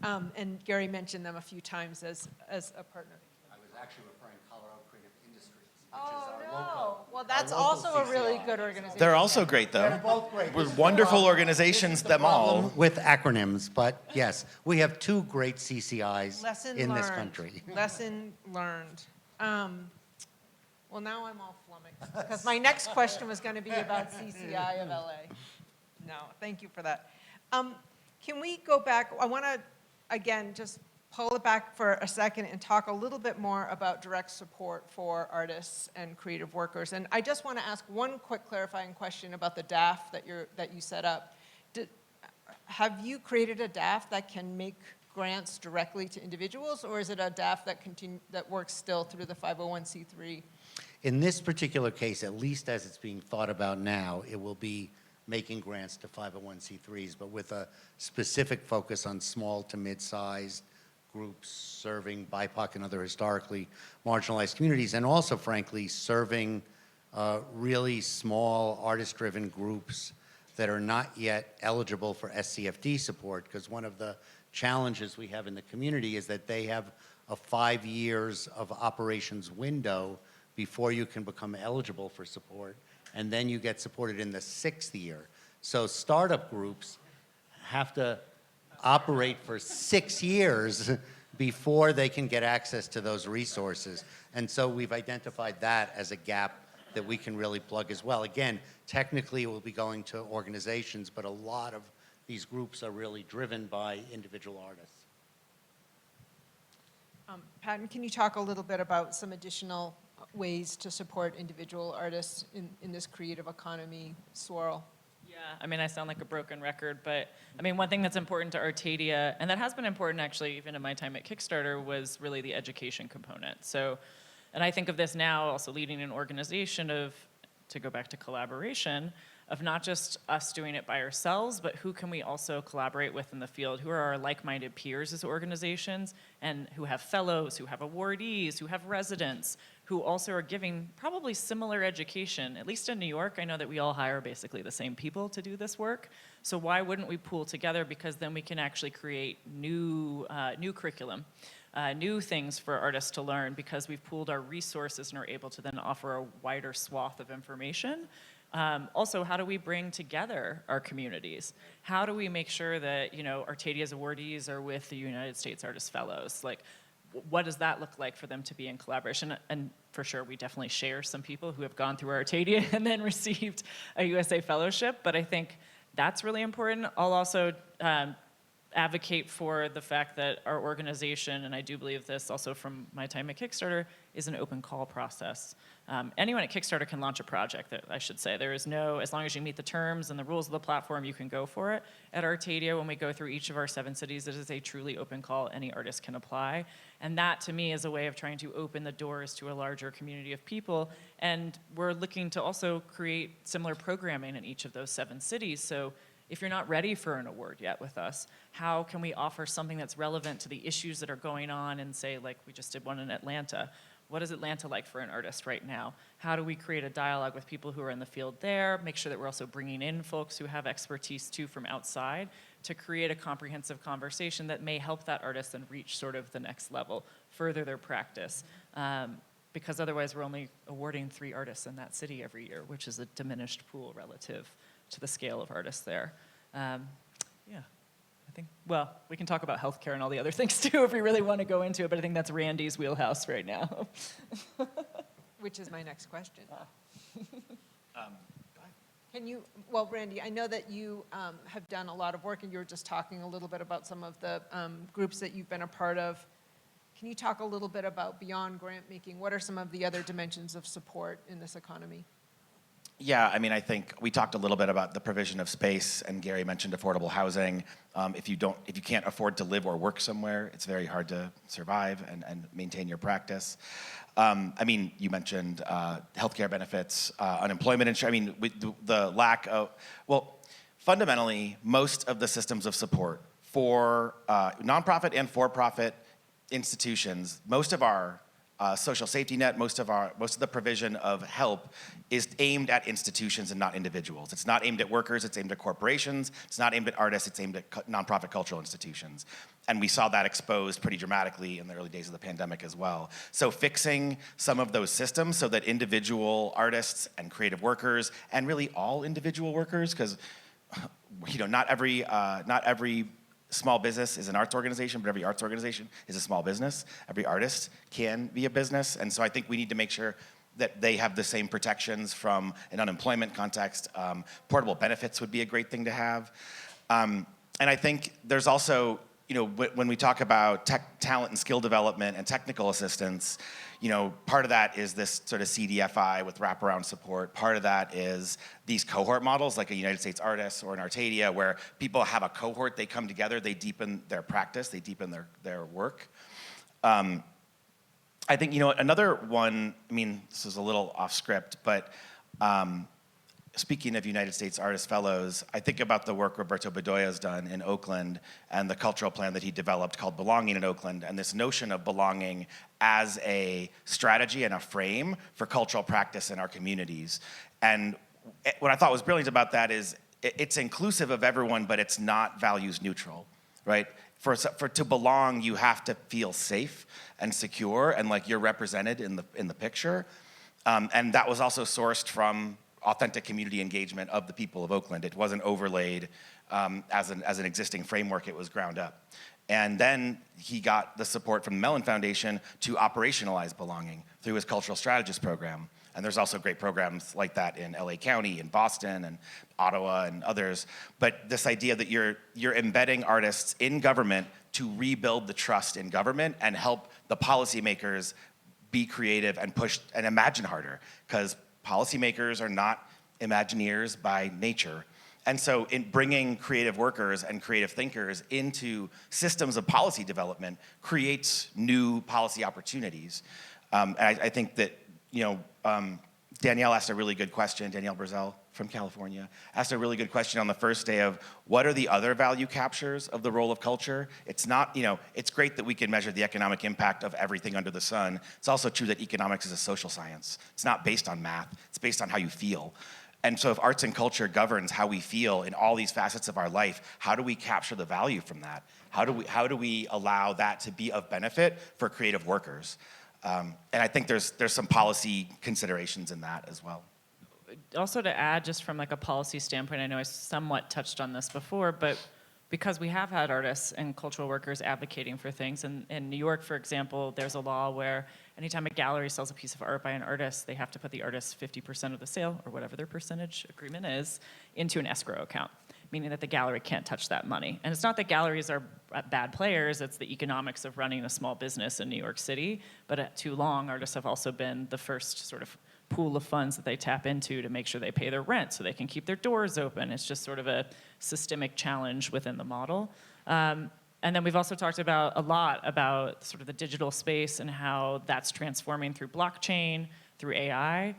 And Gary mentioned them a few times as a partner. I was actually referring to Colorado Creative Industries, which Oh, is no. our local. Well, that's local also a really CCI. good organization. They're also great, though. They're both great. We're wonderful organizations, them all. With acronyms, but yes, we have two great CCIs Lesson in learned. this country. Lesson learned. Well, now I'm all flummoxed, because my next question was going to be about CCI of LA. No, thank you for that. Can we go back? I want to, again, just pull it back for a second and talk a little bit more about direct support for artists and creative workers. And I just want to ask one quick clarifying question about the DAF that you set up. Have you created a DAF that can make grants directly to individuals, or is it a DAF that works still through the 501c3? In this particular case, at least as it's being thought about now, it will be making grants to 501c3s, but with a specific focus on small to mid-sized groups serving BIPOC and other historically marginalized communities, and also, frankly, serving really small artist-driven groups that are not yet eligible for SCFD support, because one of the challenges we have in the community is that they have a 5 years of operations window before you can become eligible for support, and then you get supported in the 6th year. So startup groups have to operate for 6 years before they can get access to those resources. And so we've identified that as a gap that we can really plug as well. Again, technically it will be going to organizations, but a lot of these groups are really driven by individual artists. Patton, can you talk a little bit about some additional ways to support individual artists in this creative economy swirl? Yeah, I mean, I sound like a broken record, but I mean, one thing that's important to Artadia, and that has been important actually even in my time at Kickstarter, was really the education component. So, and I think of this now also leading an organization of, to go back to collaboration, of not just us doing it by ourselves, but who can we also collaborate with in the field? Who are our like-minded peers as organizations, and who have fellows, who have awardees, who have residents, who also are giving probably similar education. At least in New York, I know that we all hire basically the same people to do this work. So why wouldn't we pool together? Because then we can actually create new curriculum, new things for artists to learn, because we've pooled our resources and are able to then offer a wider swath of information. Also, how do we bring together our communities? How do we make sure that, you know, Artadia's awardees are with the United States Artist Fellows? Like, what does that look like for them to be in collaboration? And for sure, we definitely share some people who have gone through Artadia and then received a USA fellowship, but I think that's really important. I'll also advocate for the fact that our organization, and I do believe this also from my time at Kickstarter, is an open call process. Anyone at Kickstarter can launch a project, I should say. There is no, as long as you meet the terms and the rules of the platform, you can go for it. At Artadia, when we go through each of our 7 cities, it is a truly open call. Any artist can apply. And that, to me, is a way of trying to open the doors to a larger community of people. And we're looking to also create similar programming in each of those 7 cities. So if you're not ready for an award yet with us, how can we offer something that's relevant to the issues that are going on, and say, like we just did one in Atlanta. What is Atlanta like for an artist right now? How do we create a dialogue with people who are in the field there, make sure that we're also bringing in folks who have expertise too from outside, to create a comprehensive conversation that may help that artist and reach sort of the next level, further their practice. Because otherwise we're only awarding 3 artists in that city every year, which is a diminished pool relative to the scale of artists there. Yeah, I think, well, we can talk about healthcare and all the other things too if we really want to go into it, but I think that's Randy's wheelhouse right now. Which is my next question. Can you, well, Randy, I know that you have done a lot of work, and you were just talking a little bit about some of the groups that you've been a part of. Can you talk a little bit about beyond grant making? What are some of the other dimensions of support in this economy? Yeah, I mean, I think we talked a little bit about the provision of space, and Gary mentioned affordable housing. If you can't afford to live or work somewhere, it's very hard to survive and maintain your practice. I mean, you mentioned healthcare benefits, unemployment insurance. I mean, the lack of, well, fundamentally, most of the systems of support for nonprofit and for-profit institutions, most of our social safety net, most of the provision of help is aimed at institutions and not individuals. It's not aimed at workers, it's aimed at corporations. It's not aimed at artists, it's aimed at nonprofit cultural institutions. And we saw that exposed pretty dramatically in the early days of the pandemic as well. So fixing some of those systems so that individual artists and creative workers, and really all individual workers, because not every small business is an arts organization, but every arts organization is a small business. Every artist can be a business. And so I think we need to make sure that they have the same protections from an unemployment context. Portable benefits would be a great thing to have. And I think there's also, when we talk about talent and skill development and technical assistance, part of that is this sort of CDFI with wraparound support. Part of that is these cohort models, like a United States Artists or an Artadia, where people have a cohort, they come together, they deepen their practice, they deepen their work. I think, another one, I mean, this is a little off script, but speaking of United States Artist Fellows, I think about the work Roberto Bedoya has done in Oakland and the cultural plan that he developed called Belonging in Oakland, and this notion of belonging as a strategy and a frame for cultural practice in our communities. And what I thought was brilliant about that is it's inclusive of everyone, but it's not values neutral, right? For to belong, you have to feel safe and secure and like you're represented in the picture. And that was also sourced from authentic community engagement of the people of Oakland. It wasn't overlaid as an existing framework, it was ground up. And then he got the support from the Mellon Foundation to operationalize belonging through his Cultural Strategist program. And there's also great programs like that in LA County, in Boston, and Ottawa, and others. But this idea that you're embedding artists in government to rebuild the trust in government and help the policymakers be creative and push and imagine harder, because policymakers are not Imagineers by nature. And so in bringing creative workers and creative thinkers into systems of policy development creates new policy opportunities. And I think that, Danielle asked a really good question, Danielle Brazel from California, asked a really good question on the first day of what are the other value captures of the role of culture? It's not, it's great that we can measure the economic impact of everything under the sun. It's also true that economics is a social science. It's not based on math, it's based on how you feel. And so if arts and culture governs how we feel in all these facets of our life, how do we capture the value from that? How do we allow that to be of benefit for creative workers? And I think there's some policy considerations in that as well. Also to add, just from like a policy standpoint, I know I somewhat touched on this before, but because we have had artists and cultural workers advocating for things, and in New York, for example, there's a law where anytime a gallery sells a piece of art by an artist, they have to put the artist 50% of the sale, or whatever their percentage agreement is, into an escrow account, meaning that the gallery can't touch that money. And it's not that galleries are bad players, it's the economics of running a small business in New York City, but at too long, artists have also been the first sort of pool of funds that they tap into to make sure they pay their rent so they can keep their doors open. It's just sort of a systemic challenge within the model. And then we've also talked about a lot about sort of the digital space and how that's transforming through blockchain, through AI.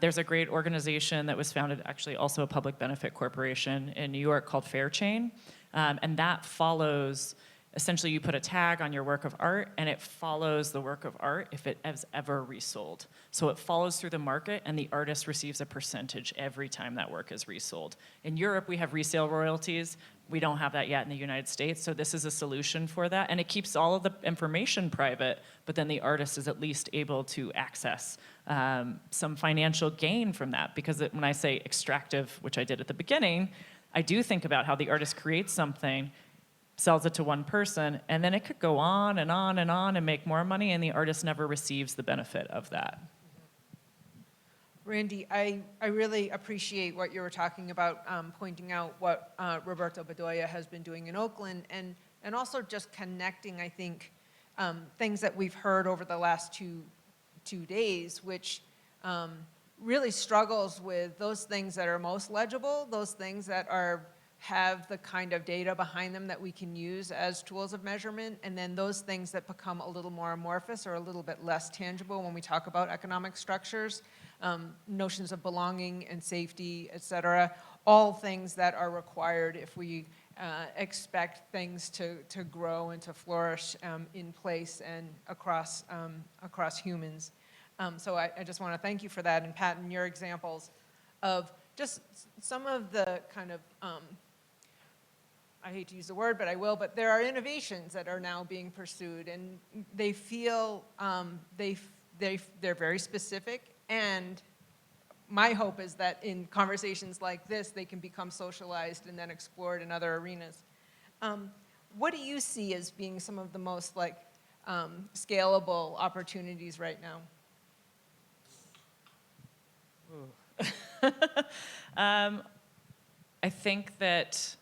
There's a great organization that was founded, actually also a public benefit corporation in New York called Fairchain. And that follows, essentially you put a tag on your work of art and it follows the work of art if it is ever resold. So it follows through the market and the artist receives a percentage every time that work is resold. In Europe, we have resale royalties. We don't have that yet in the United States, so this is a solution for that. And it keeps all of the information private, but then the artist is at least able to access some financial gain from that. Because when I say extractive, which I did at the beginning, I do think about how the artist creates something, sells it to one person, and then it could go on and on and on and make more money, and the artist never receives the benefit of that. Randy, I really appreciate what you were talking about, pointing out what Roberto Bedoya has been doing in Oakland, and also just connecting, I think, things that we've heard over the last two days, which really struggles with those things that are most legible, those things that have the kind of data behind them that we can use as tools of measurement, and then those things that become a little more amorphous or a little bit less tangible when we talk about economic structures, notions of belonging and safety, et cetera, all things that are required if we expect things to grow and to flourish in place and across humans. So I just want to thank you for that, and Patton, your examples of just some of the kind of I hate to use the word, but I will, but there are innovations that are now being pursued, and they feel, they're very specific, and my hope is that in conversations like this, they can become socialized and then explored in other arenas. What do you see as being some of the most scalable opportunities right now? I think that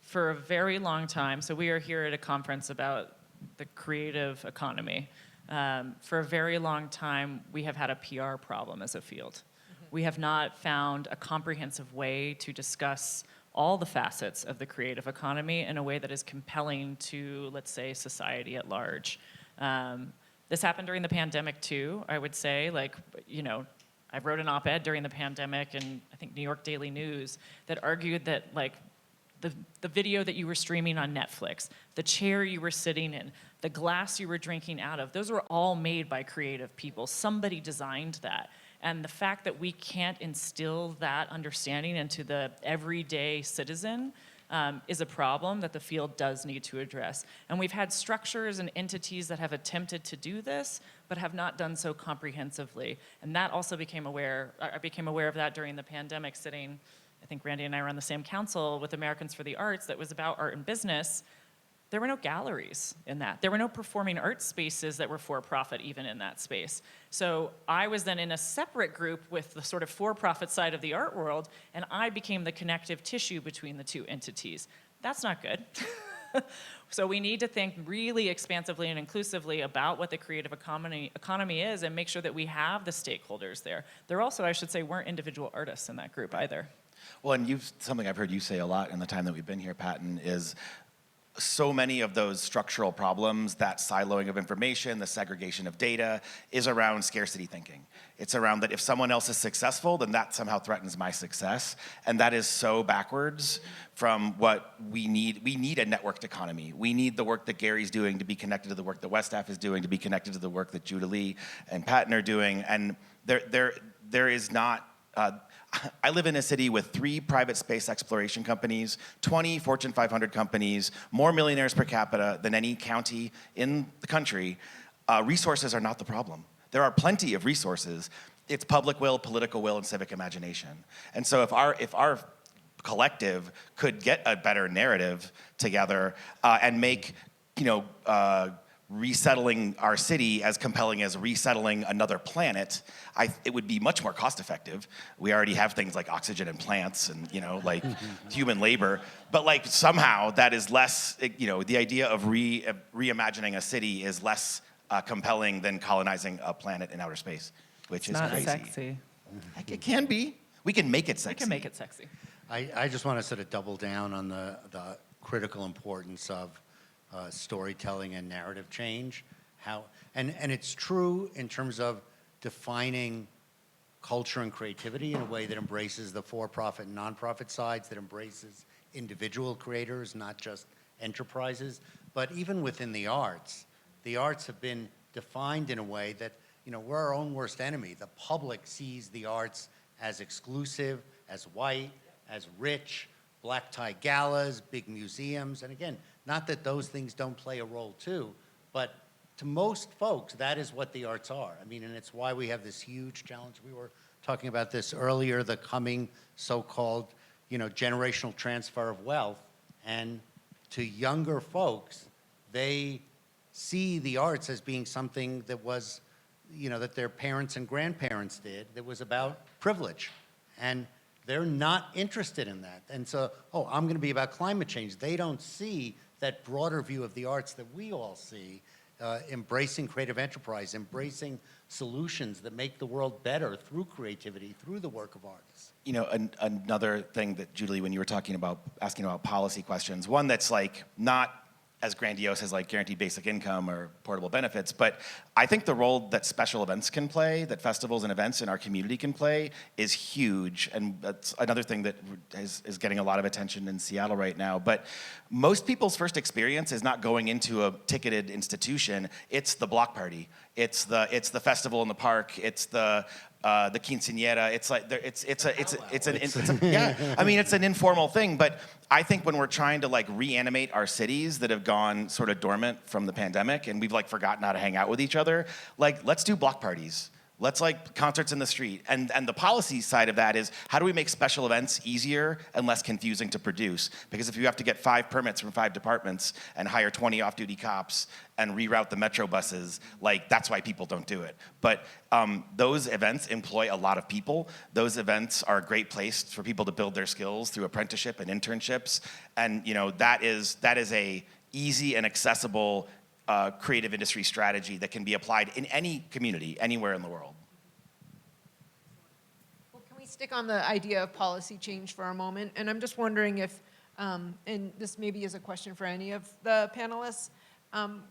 for a very long time, so we are here at a conference about the creative economy. For a very long time, we have had a PR problem as a field. Mm-hmm. We have not found a comprehensive way to discuss all the facets of the creative economy in a way that is compelling to, let's say, society at large. This happened during the pandemic too, I would say. I wrote an op-ed during the pandemic in, I think, New York Daily News that argued that the video that you were streaming on Netflix, the chair you were sitting in, the glass you were drinking out of, those were all made by creative people. Somebody designed that. And the fact that we can't instill that understanding into the everyday citizen is a problem that the field does need to address. And we've had structures and entities that have attempted to do this, but have not done so comprehensively. And that also I became aware of that during the pandemic, sitting, I think Randy and I were on the same council with Americans for the Arts that was about art and business. There were no galleries in that. There were no performing arts spaces that were for-profit even in that space. So I was then in a separate group with the sort of for-profit side of the art world, and I became the connective tissue between the two entities. That's not good. So we need to think really expansively and inclusively about what the creative economy is and make sure that we have the stakeholders there. There also, I should say, weren't individual artists in that group either. Well, and something I've heard you say a lot in the time that we've been here, Patton, is so many of those structural problems, that siloing of information, the segregation of data, is around scarcity thinking. It's around that if someone else is successful, then that somehow threatens my success. And that is so backwards from what we need. We need a networked economy. We need the work that Gary's doing to be connected to the work that Westaff is doing, to be connected to the work that Judah Lee and Patton are doing. And there is not, I live in a city with 3 private space exploration companies, 20 Fortune 500 companies, more millionaires per capita than any county in the country. Resources are not the problem. There are plenty of resources. It's public will, political will, and civic imagination. And so if our collective could get a better narrative together and make, resettling our city as compelling as resettling another planet, it would be much more cost effective. We already have things like oxygen and plants and, like human labor. But like somehow that is less, the idea of reimagining a city is less compelling than colonizing a planet in outer space, which is Not crazy. sexy. Like, it can be. We can make it We sexy. can make it sexy. I just want to sort of double down on the critical importance of storytelling and narrative change. And it's true in terms of defining culture and creativity in a way that embraces the for-profit and nonprofit sides, that embraces individual creators, not just enterprises. But even within the arts have been defined in a way that, we're our own worst enemy. The public sees the arts as exclusive, as white, as rich, black tie galas, big museums. And again, not that those things don't play a role too, but to most folks, that is what the arts are. I mean, and it's why we have this huge challenge. We were talking about this earlier, the coming so-called, generational transfer of wealth. And to younger folks, they see the arts as being something that was, that their parents and grandparents did, that was about privilege. And they're not interested in that. And so, I'm going to be about climate change. They don't see that broader view of the arts that we all see, embracing creative enterprise, embracing solutions that make the world better through creativity, through the work of artists. Another thing that, Julie, when you were asking about policy questions, one that's like not as grandiose as like guaranteed basic income or portable benefits, but I think the role that special events can play, that festivals and events in our community can play, is huge. And that's another thing that is getting a lot of attention in Seattle right now. But most people's first experience is not going into a ticketed institution. It's the block party. It's the festival in the park. It's the quinceañera. It's like it's an informal thing. But I think when we're trying to like reanimate our cities that have gone sort of dormant from the pandemic, and we've like forgotten how to hang out with each other, like let's do block parties. Let's like concerts in the street. And the policy side of that is, how do we make special events easier and less confusing to produce? Because if you have to get 5 permits from 5 departments and hire 20 off-duty cops and reroute the metro buses, like that's why people don't do it. But those events employ a lot of people. Those events are a great place for people to build their skills through apprenticeship and internships. And that is a easy and accessible creative industry strategy that can be applied in any community, anywhere in the world. Well, can we stick on the idea of policy change for a moment? And I'm just wondering if, and this maybe is a question for any of the panelists,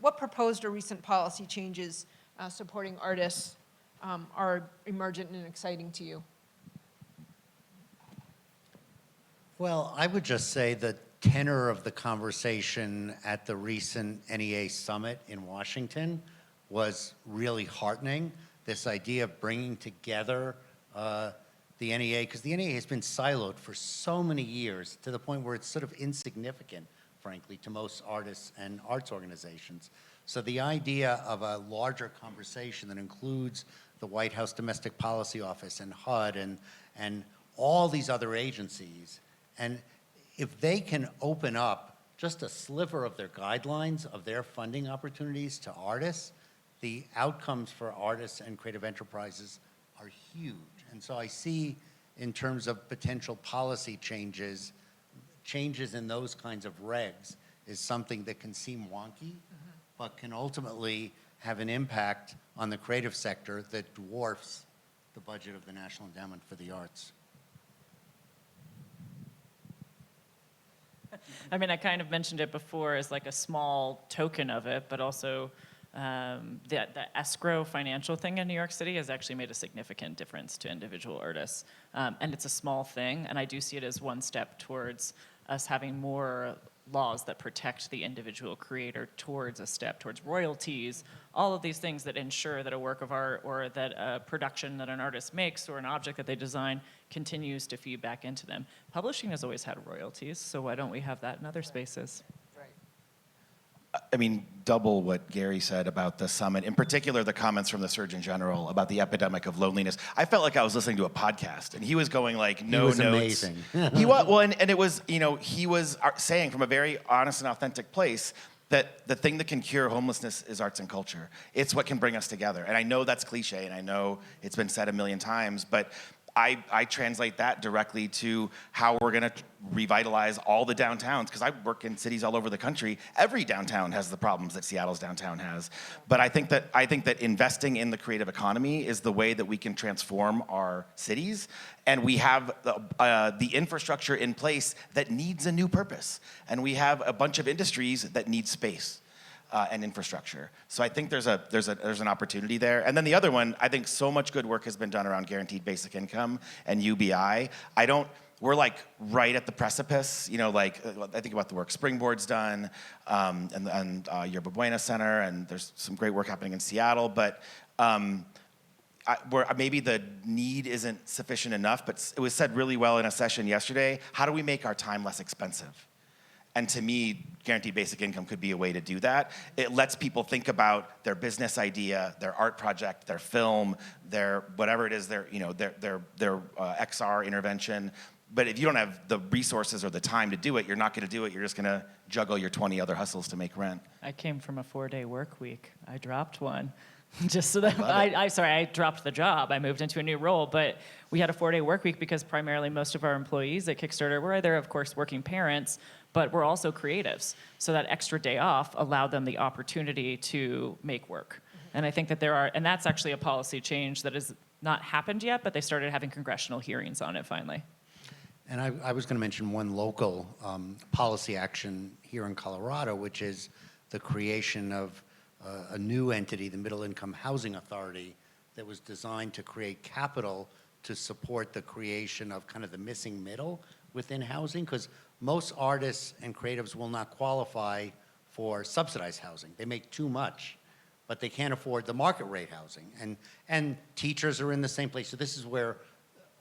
what proposed or recent policy changes supporting artists are emergent and exciting to you? Well, I would just say the tenor of the conversation at the recent NEA summit in Washington was really heartening. This idea of bringing together the NEA, because the NEA has been siloed for so many years to the point where it's sort of insignificant, frankly, to most artists and arts organizations. So the idea of a larger conversation that includes the White House Domestic Policy Office and HUD and all these other agencies, and if they can open up just a sliver of their guidelines, of their funding opportunities to artists, the outcomes for artists and creative enterprises are huge. And so I see, in terms of potential policy changes in those kinds of regs is something that can seem wonky, but can ultimately have an impact on the creative sector that dwarfs the budget of the National Endowment for the Arts. I mean, I kind of mentioned it before as like a small token of it, but also the escrow financial thing in New York City has actually made a significant difference to individual artists. And it's a small thing, and I do see it as one step towards us having more laws that protect the individual creator towards a step towards royalties, all of these things that ensure that a work of art or that a production that an artist makes or an object that they design continues to feed back into them. Publishing has always had royalties, so why don't we have that in other spaces? I mean, double what Gary said about the summit, in particular the comments from the Surgeon General about the epidemic of loneliness. I felt like I was listening to a podcast, and he was going like, no was notes. amazing. He was, well, and it was, you know, he was saying from a very honest and authentic place that the thing that can cure homelessness is arts and culture. It's what can bring us together. And I know that's cliche, and I know it's been said a million times, but I translate that directly to how we're going to revitalize all the downtowns, because I work in cities all over the country. Every downtown has the problems that Seattle's downtown has. But I think that investing in the creative economy is the way that we can transform our cities, and we have the infrastructure in place that needs a new purpose, and we have a bunch of industries that need space. And infrastructure. So I think there's an opportunity there. And then the other one, I think so much good work has been done around guaranteed basic income and UBI. We're like right at the precipice, you know, like I think about the work Springboard's done and Yerba Buena Center, and there's some great work happening in Seattle, but maybe the need isn't sufficient enough, but it was said really well in a session yesterday. How do we make our time less expensive? And to me, guaranteed basic income could be a way to do that. It lets people think about their business idea, their art project, their film, their whatever it is, their XR intervention. But if you don't have the resources or the time to do it, you're not going to do it. You're just going to juggle your 20 other hustles to make rent. I came from a 4-day work week. I dropped one. Just so that I dropped the job. I moved into a new role, but we had a 4-day work week because primarily most of our employees at Kickstarter were either, of course, working parents, but we're also creatives. So that extra day off allowed them the opportunity to make work. And I think that and that's actually a policy change that has not happened yet, but they started having congressional hearings on it finally. And I was going to mention one local policy action here in Colorado, which is the creation of a new entity, the Middle Income Housing Authority, that was designed to create capital to support the creation of kind of the missing middle within housing, because most artists and creatives will not qualify for subsidized housing. They make too much, but they can't afford the market rate housing. And teachers are in the same place. So this is where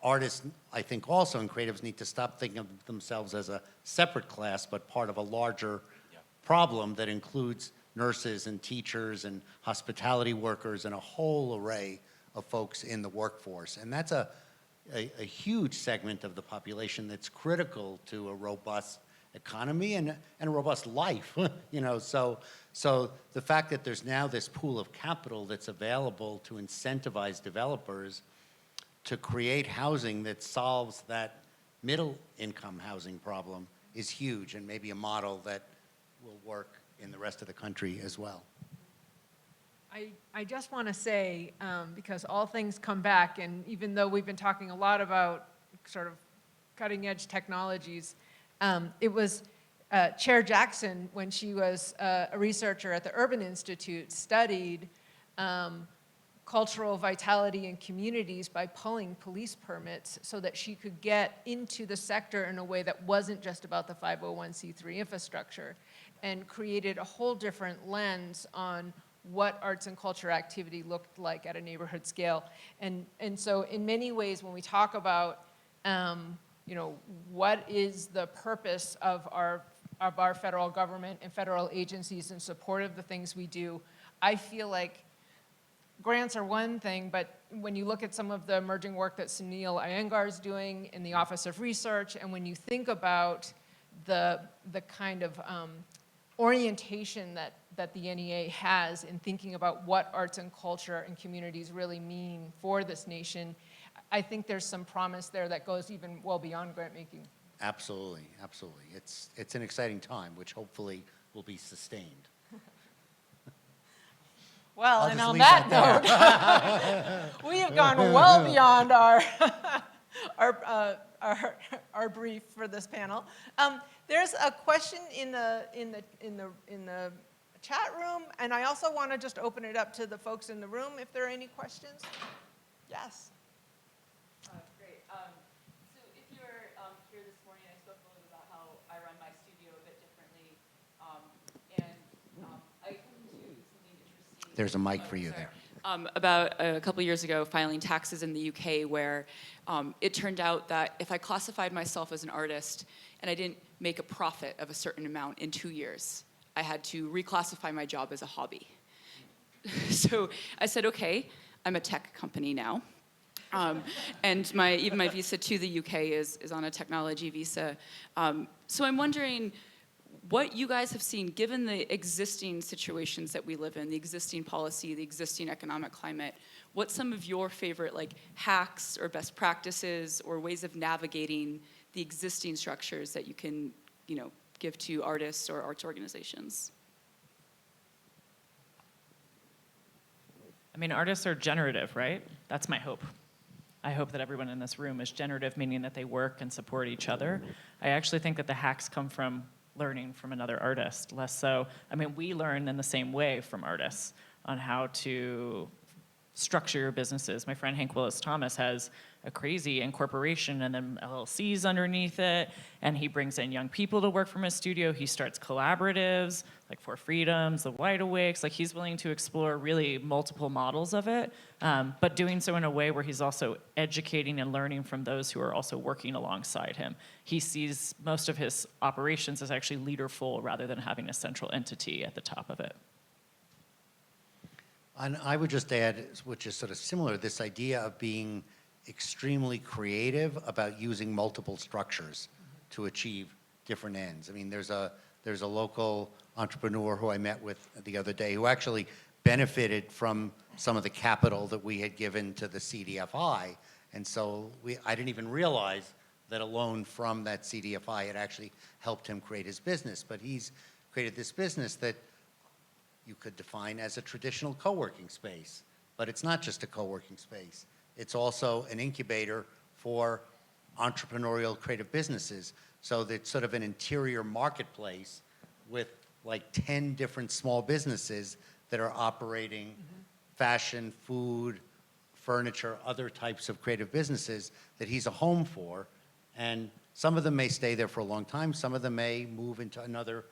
artists, I think also, and creatives need to stop thinking of themselves as a separate class, but part of a larger problem that includes nurses and teachers and hospitality workers and a whole array of folks in the workforce. And that's a huge segment of the population that's critical to a robust economy and a robust life. You know, so the fact that there's now this pool of capital that's available to incentivize developers to create housing that solves that middle income housing problem is huge, and maybe a model that will work in the rest of the country as well. I just want to say, because all things come back, and even though we've been talking a lot about sort of cutting edge technologies, it was Chair Jackson, when she was a researcher at the Urban Institute, studied cultural vitality in communities by pulling police permits so that she could get into the sector in a way that wasn't just about the 501c3 infrastructure, and created a whole different lens on what arts and culture activity looked like at a neighborhood scale. And so in many ways, when we talk about, you know, what is the purpose of our federal government and federal agencies in support of the things we do, I feel like grants are one thing, but when you look at some of the emerging work that Sunil Iyengar is doing in the Office of Research, and when you think about the kind of orientation that the NEA has in thinking about what arts and culture and communities really mean for this nation, I think there's some promise there that goes even well beyond grant making. Absolutely, absolutely. It's an exciting time, which hopefully will be sustained. Well, I'll and just on leave that note, we have gone well beyond our our brief for this panel. There's a question in the chat room, and I also want to just open it up to the folks in the room if there are any questions. Yes. Great. So if you were here this morning, I spoke a little bit about how I run my studio a bit differently. I come to something interesting. There's a mic for you Sorry. there. About a couple years ago, filing taxes in the UK, where it turned out that if I classified myself as an artist and I didn't make a profit of a certain amount in 2 years, I had to reclassify my job as a hobby. So I said, okay, I'm a tech company now. And even my visa to the UK is on a technology visa. So I'm wondering what you guys have seen, given the existing situations that we live in, the existing policy, the existing economic climate, what some of your favorite hacks or best practices or ways of navigating the existing structures that you can, give to artists or arts organizations? I mean, artists are generative, right? That's my hope. I hope that everyone in this room is generative, meaning that they work and support each other. I actually think that the hacks come from learning from another artist, less so. I mean, we learn in the same way from artists on how to structure your businesses. My friend Hank Willis Thomas has a crazy incorporation and then LLCs underneath it, and he brings in young people to work from his studio. He starts collaboratives, like For Freedoms, the Wide Awakes. Like, he's willing to explore really multiple models of it, but doing so in a way where he's also educating and learning from those who are also working alongside him. He sees most of his operations as actually leaderful rather than having a central entity at the top of it. And I would just add, which is sort of similar, this idea of being extremely creative about using multiple structures to achieve different ends. I mean, there's a local entrepreneur who I met with the other day who actually benefited from some of the capital that we had given to the CDFI, and so I didn't even realize that a loan from that CDFI had actually helped him create his business. But he's created this business that you could define as a traditional co-working space, but it's not just a co-working space. It's also an incubator for entrepreneurial creative businesses. So it's sort of an interior marketplace with like 10 different small businesses that are operating fashion, food, furniture, other types of creative businesses that he's a home for. And some of them may stay there for a long time. Some of them may move into another,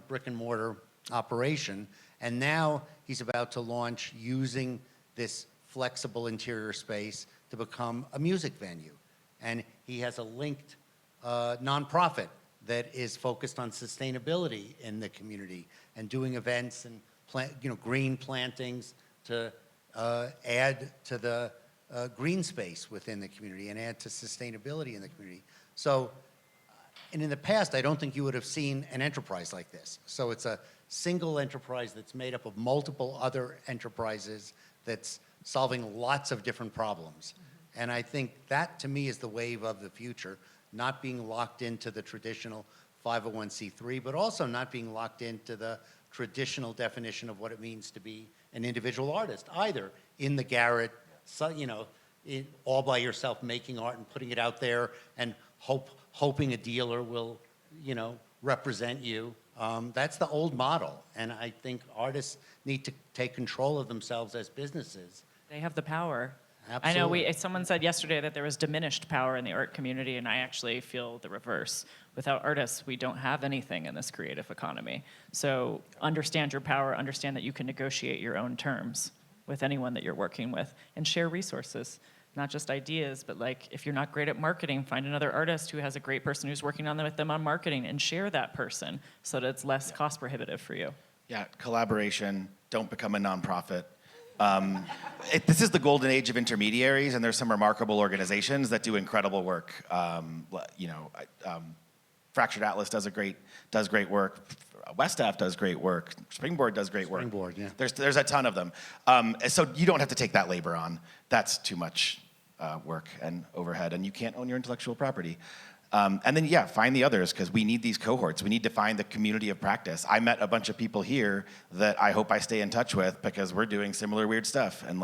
brick and mortar operation. And now he's about to launch using this flexible interior space to become a music venue. And he has a linked nonprofit that is focused on sustainability in the community and doing events and green plantings to add to the green space within the community and add to sustainability in the community. So, and in the past, I don't think you would have seen an enterprise like this. So it's a single enterprise that's made up of multiple other enterprises that's solving lots of different problems. And I think that, to me, is the wave of the future, not being locked into the traditional 501c3, but also not being locked into the traditional definition of what it means to be an individual artist, either in the garret, all by yourself making art and putting it out there and hoping a dealer will, represent you. That's the old model, and I think artists need to take control of themselves as businesses. They have the power. Absolutely. I know someone said yesterday that there was diminished power in the art community, and I actually feel the reverse. Without artists, we don't have anything in this creative economy. So understand your power, understand that you can negotiate your own terms with anyone that you're working with, and share resources, not just ideas, but if you're not great at marketing, find another artist who has a great person who's working with them on marketing and share that person so that it's less cost prohibitive for you. Yeah, collaboration, don't become a nonprofit. This is the golden age of intermediaries, and there's some remarkable organizations that do incredible work. Fractured Atlas does great work. Westaff does great work. Springboard does great work. Springboard, yeah. There's a ton of them. So you don't have to take that labor on. That's too much work and overhead, and you can't own your intellectual property. And then, find the others, because we need these cohorts. We need to find the community of practice. I met a bunch of people here that I hope I stay in touch with because we're doing similar weird stuff. And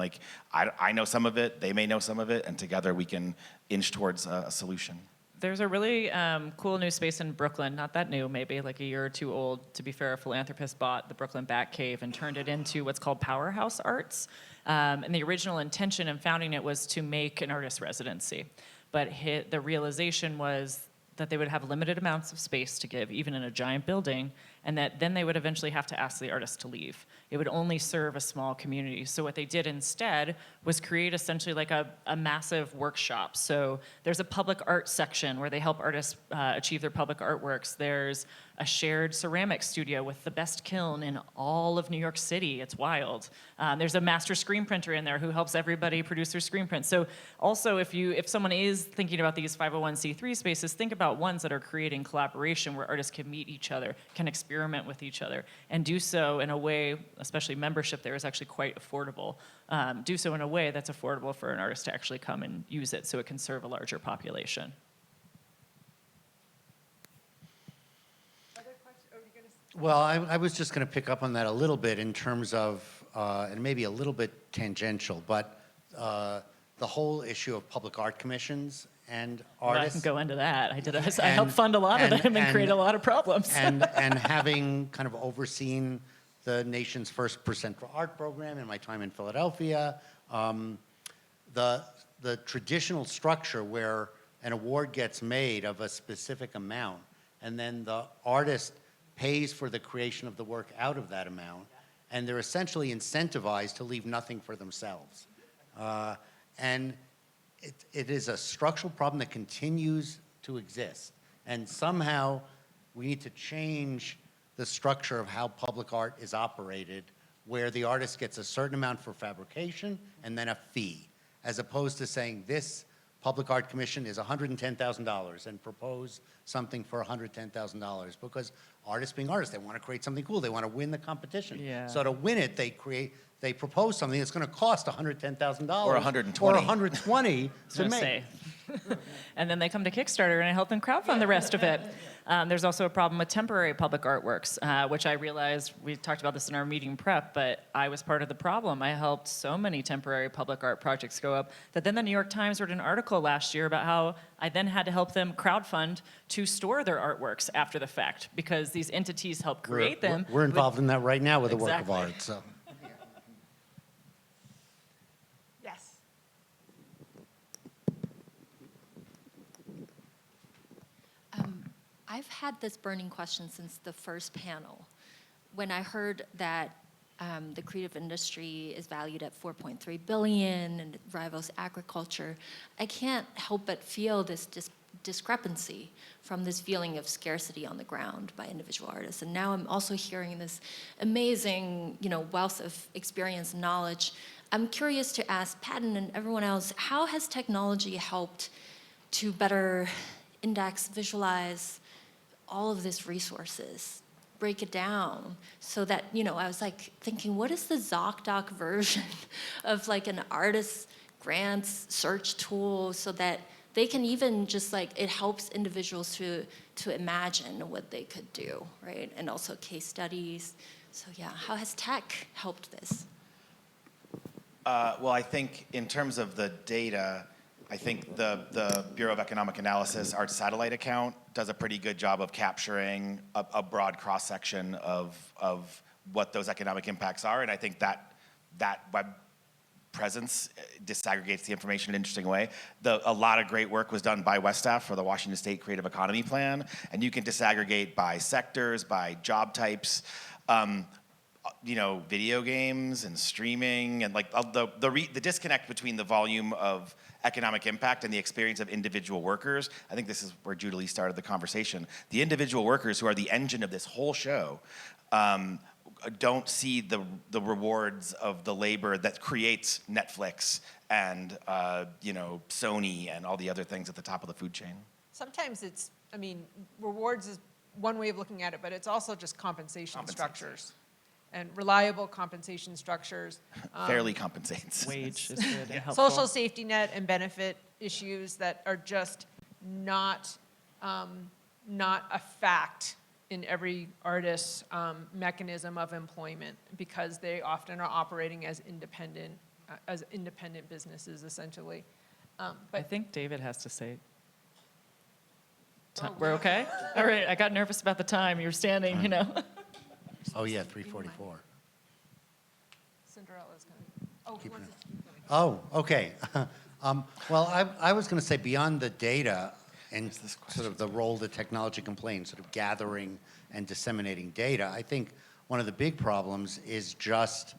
I know some of it, they may know some of it, and together we can inch towards a solution. There's a really cool new space in Brooklyn, not that new, maybe like a year or two old. To be fair, a philanthropist bought the Brooklyn Batcave and turned it into what's called Powerhouse Arts. And the original intention in founding it was to make an artist residency. But the realization was that they would have limited amounts of space to give, even in a giant building, and that then they would eventually have to ask the artist to leave. It would only serve a small community. So what they did instead was create essentially like a massive workshop. So there's a public art section where they help artists achieve their public artworks. There's a shared ceramic studio with the best kiln in all of New York City. It's wild. There's a master screen printer in there who helps everybody produce their screen prints. So also, if someone is thinking about these 501c3 spaces, think about ones that are creating collaboration where artists can meet each other, can experiment with each other, and do so in a way, especially membership there is actually quite affordable. Do so in a way that's affordable for an artist to actually come and use it so it can serve a larger population. Well, I was just going to pick up on that a little bit in terms of, and maybe a little bit tangential, but the whole issue of public art commissions and Well, I artists. can go into that. I And- helped fund a lot of them and create a lot of problems. and having kind of overseen the nation's first Percent for Art program in my time in Philadelphia, the traditional structure where an award gets made of a specific amount, and then the artist pays for the creation of the work out of that amount, and they're essentially incentivized to leave nothing for themselves. And it is a structural problem that continues to exist. And somehow we need to change the structure of how public art is operated, where the artist gets a certain amount for fabrication and then a fee, as opposed to saying this public art commission is $110,000 and propose something for $110,000, because artists being artists, they want to create something cool. They want to win the competition. Yeah. So to win it, they propose something that's going to cost $110,000 Or 120. or 120 to gonna make. say. And then they come to Kickstarter and I help them crowdfund the rest of it. There's also a problem with temporary public artworks, which I realized, we talked about this in our meeting prep, but I was part of the problem. I helped so many temporary public art projects go up that then the New York Times wrote an article last year about how I then had to help them crowdfund to store their artworks after the fact, because these entities help create them. We're involved in that right now with a work of Exactly. art. So. Yes. I've had this burning question since the first panel. When I heard that the creative industry is valued at $4.3 billion and it rivals agriculture, I can't help but feel this discrepancy from this feeling of scarcity on the ground by individual artists. And now I'm also hearing this amazing, wealth of experience and knowledge. I'm curious to ask Patton and everyone else, how has technology helped to better index, visualize all of these resources, break it down so that, I was like thinking, what is the ZocDoc version of like an artist grants search tool so that they can even just it helps individuals to imagine what they could do, right? And also case studies. So yeah, how has tech helped this? Well, I think in terms of the data, I think the Bureau of Economic Analysis, our satellite account, does a pretty good job of capturing a broad cross-section of what those economic impacts are. And I think that web presence disaggregates the information in an interesting way. A lot of great work was done by Westaff for the Washington State Creative Economy Plan. And you can disaggregate by sectors, by job types. Video games and streaming and the disconnect between the volume of economic impact and the experience of individual workers. I think this is where Judalee started the conversation. The individual workers who are the engine of this whole show don't see the rewards of the labor that creates Netflix and Sony and all the other things at the top of the food chain. Sometimes rewards is one way of looking at it, but it's also just compensation structures and reliable compensation structures. Fairly compensates. Wage is good and helpful. Social safety net and benefit issues that are just not a fact in every artist's mechanism of employment, because they often are operating as independent businesses essentially. I think David has to say. We're okay? All right, I got nervous about the time. You were standing, you know. Oh, yeah, 3:44. Cinderella's going to, oh, he wants to keep going. Oh, okay. Well, I was going to say beyond the data and sort of the role that technology can play in sort of gathering and disseminating data, I think one of the big problems is just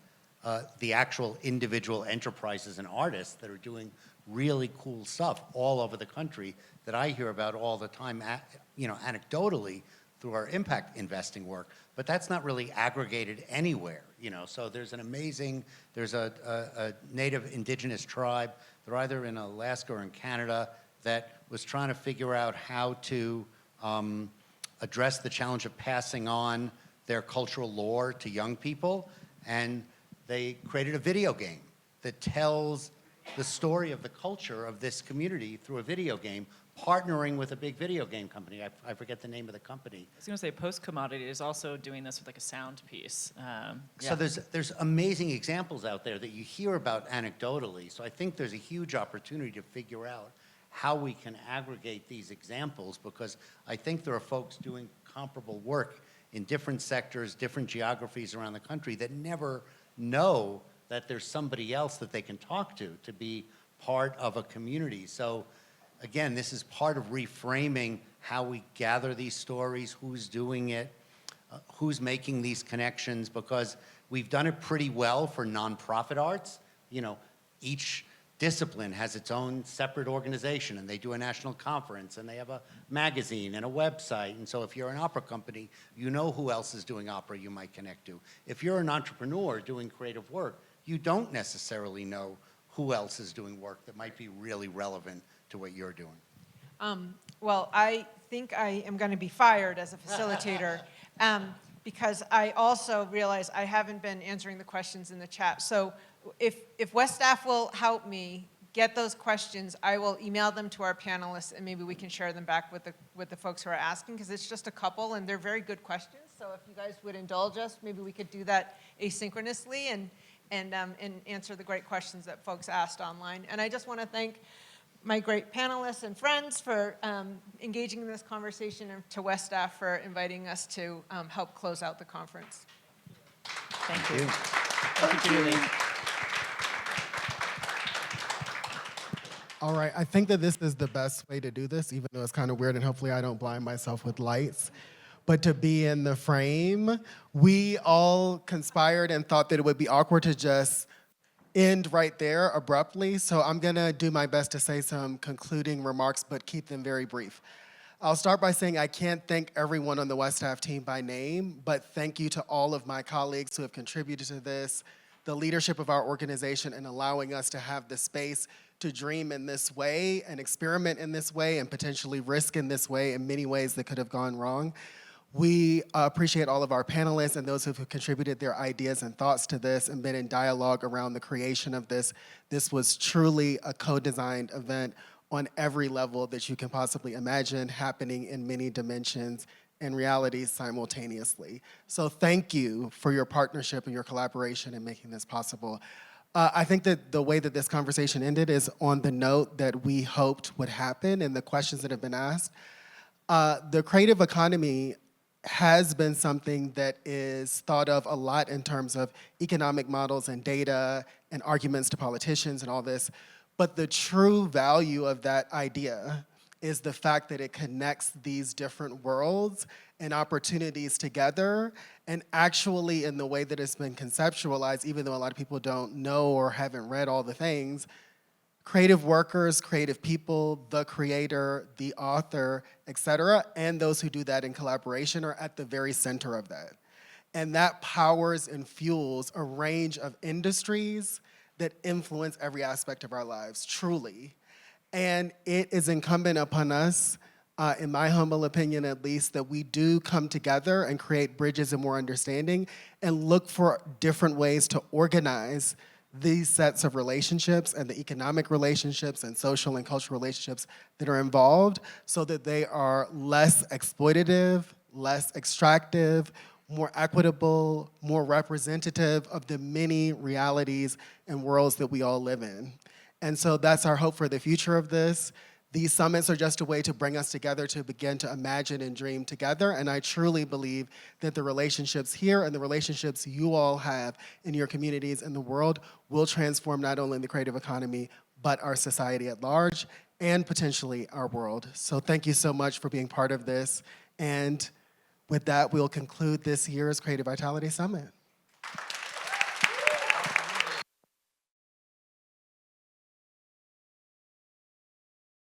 the actual individual enterprises and artists that are doing really cool stuff all over the country that I hear about all the time, anecdotally through our impact investing work. But that's not really aggregated anywhere, So there's a native indigenous tribe, they're either in Alaska or in Canada, that was trying to figure out how to address the challenge of passing on their cultural lore to young people. And they created a video game that tells the story of the culture of this community through a video game, partnering with a big video game company. I forget the name of the company. I was going to say Post Commodity is also doing this with like a sound piece. So there's amazing examples out there that you hear about anecdotally. So I think there's a huge opportunity to figure out how we can aggregate these examples, because I think there are folks doing comparable work in different sectors, different geographies around the country that never know that there's somebody else that they can talk to be part of a community. So again, this is part of reframing how we gather these stories, who's doing it, who's making these connections, because we've done it pretty well for nonprofit arts. Each discipline has its own separate organization, and they do a national conference, and they have a magazine and a website. And so if you're an opera company, you know who else is doing opera you might connect to. If you're an entrepreneur doing creative work, you don't necessarily know who else is doing work that might be really relevant to what you're doing. Well, I think I am going to be fired as a facilitator because I also realize I haven't been answering the questions in the chat. So if West staff will help me get those questions, I will email them to our panelists, and maybe we can share them back with the folks who are asking, because it's just a couple, and they're very good questions. So if you guys would indulge us, maybe we could do that asynchronously and answer the great questions that folks asked online. And I just want to thank my great panelists and friends for engaging in this conversation, and to West staff for inviting us to help close out the conference. Thank you. Thank you, Julie. All right, I think that this is the best way to do this, even though it's kind of weird, and hopefully I don't blind myself with lights. But to be in the frame, we all conspired and thought that it would be awkward to just end right there abruptly. So I'm gonna do my best to say some concluding remarks, but keep them very brief. I'll start by saying I can't thank everyone on the West Staff team by name, but thank you to all of my colleagues who have contributed to this, the leadership of our organization, and allowing us to have the space to dream in this way and experiment in this way and potentially risk in this way in many ways that could have gone wrong. We appreciate all of our panelists and those who have contributed their ideas and thoughts to this and been in dialogue around the creation of this. This was truly a co-designed event on every level that you can possibly imagine, happening in many dimensions and realities simultaneously. So thank you for your partnership and your collaboration in making this possible. I think that the way that this conversation ended is on the note that we hoped would happen and the questions that have been asked. The creative economy has been something that is thought of a lot in terms of economic models and data and arguments to politicians and all this. But the true value of that idea is the fact that it connects these different worlds and opportunities together, and actually in the way that it's been conceptualized, even though a lot of people don't know or haven't read all the things, creative workers, creative people, the creator, the author, et cetera, and those who do that in collaboration are at the very center of that. And that powers and fuels a range of industries that influence every aspect of our lives, truly. And it is incumbent upon us, in my humble opinion at least, that we do come together and create bridges and more understanding and look for different ways to organize these sets of relationships and the economic relationships and social and cultural relationships that are involved, so that they are less exploitative, less extractive, more equitable, more representative of the many realities and worlds that we all live in. And so that's our hope for the future of this, These summits are just a way to bring us together to begin to imagine and dream together. And I truly believe that the relationships here and the relationships you all have in your communities and the world will transform not only the creative economy, but our society at large and potentially our world. So thank you so much for being part of this. And with that, we'll conclude this year's Creative Vitality Summit.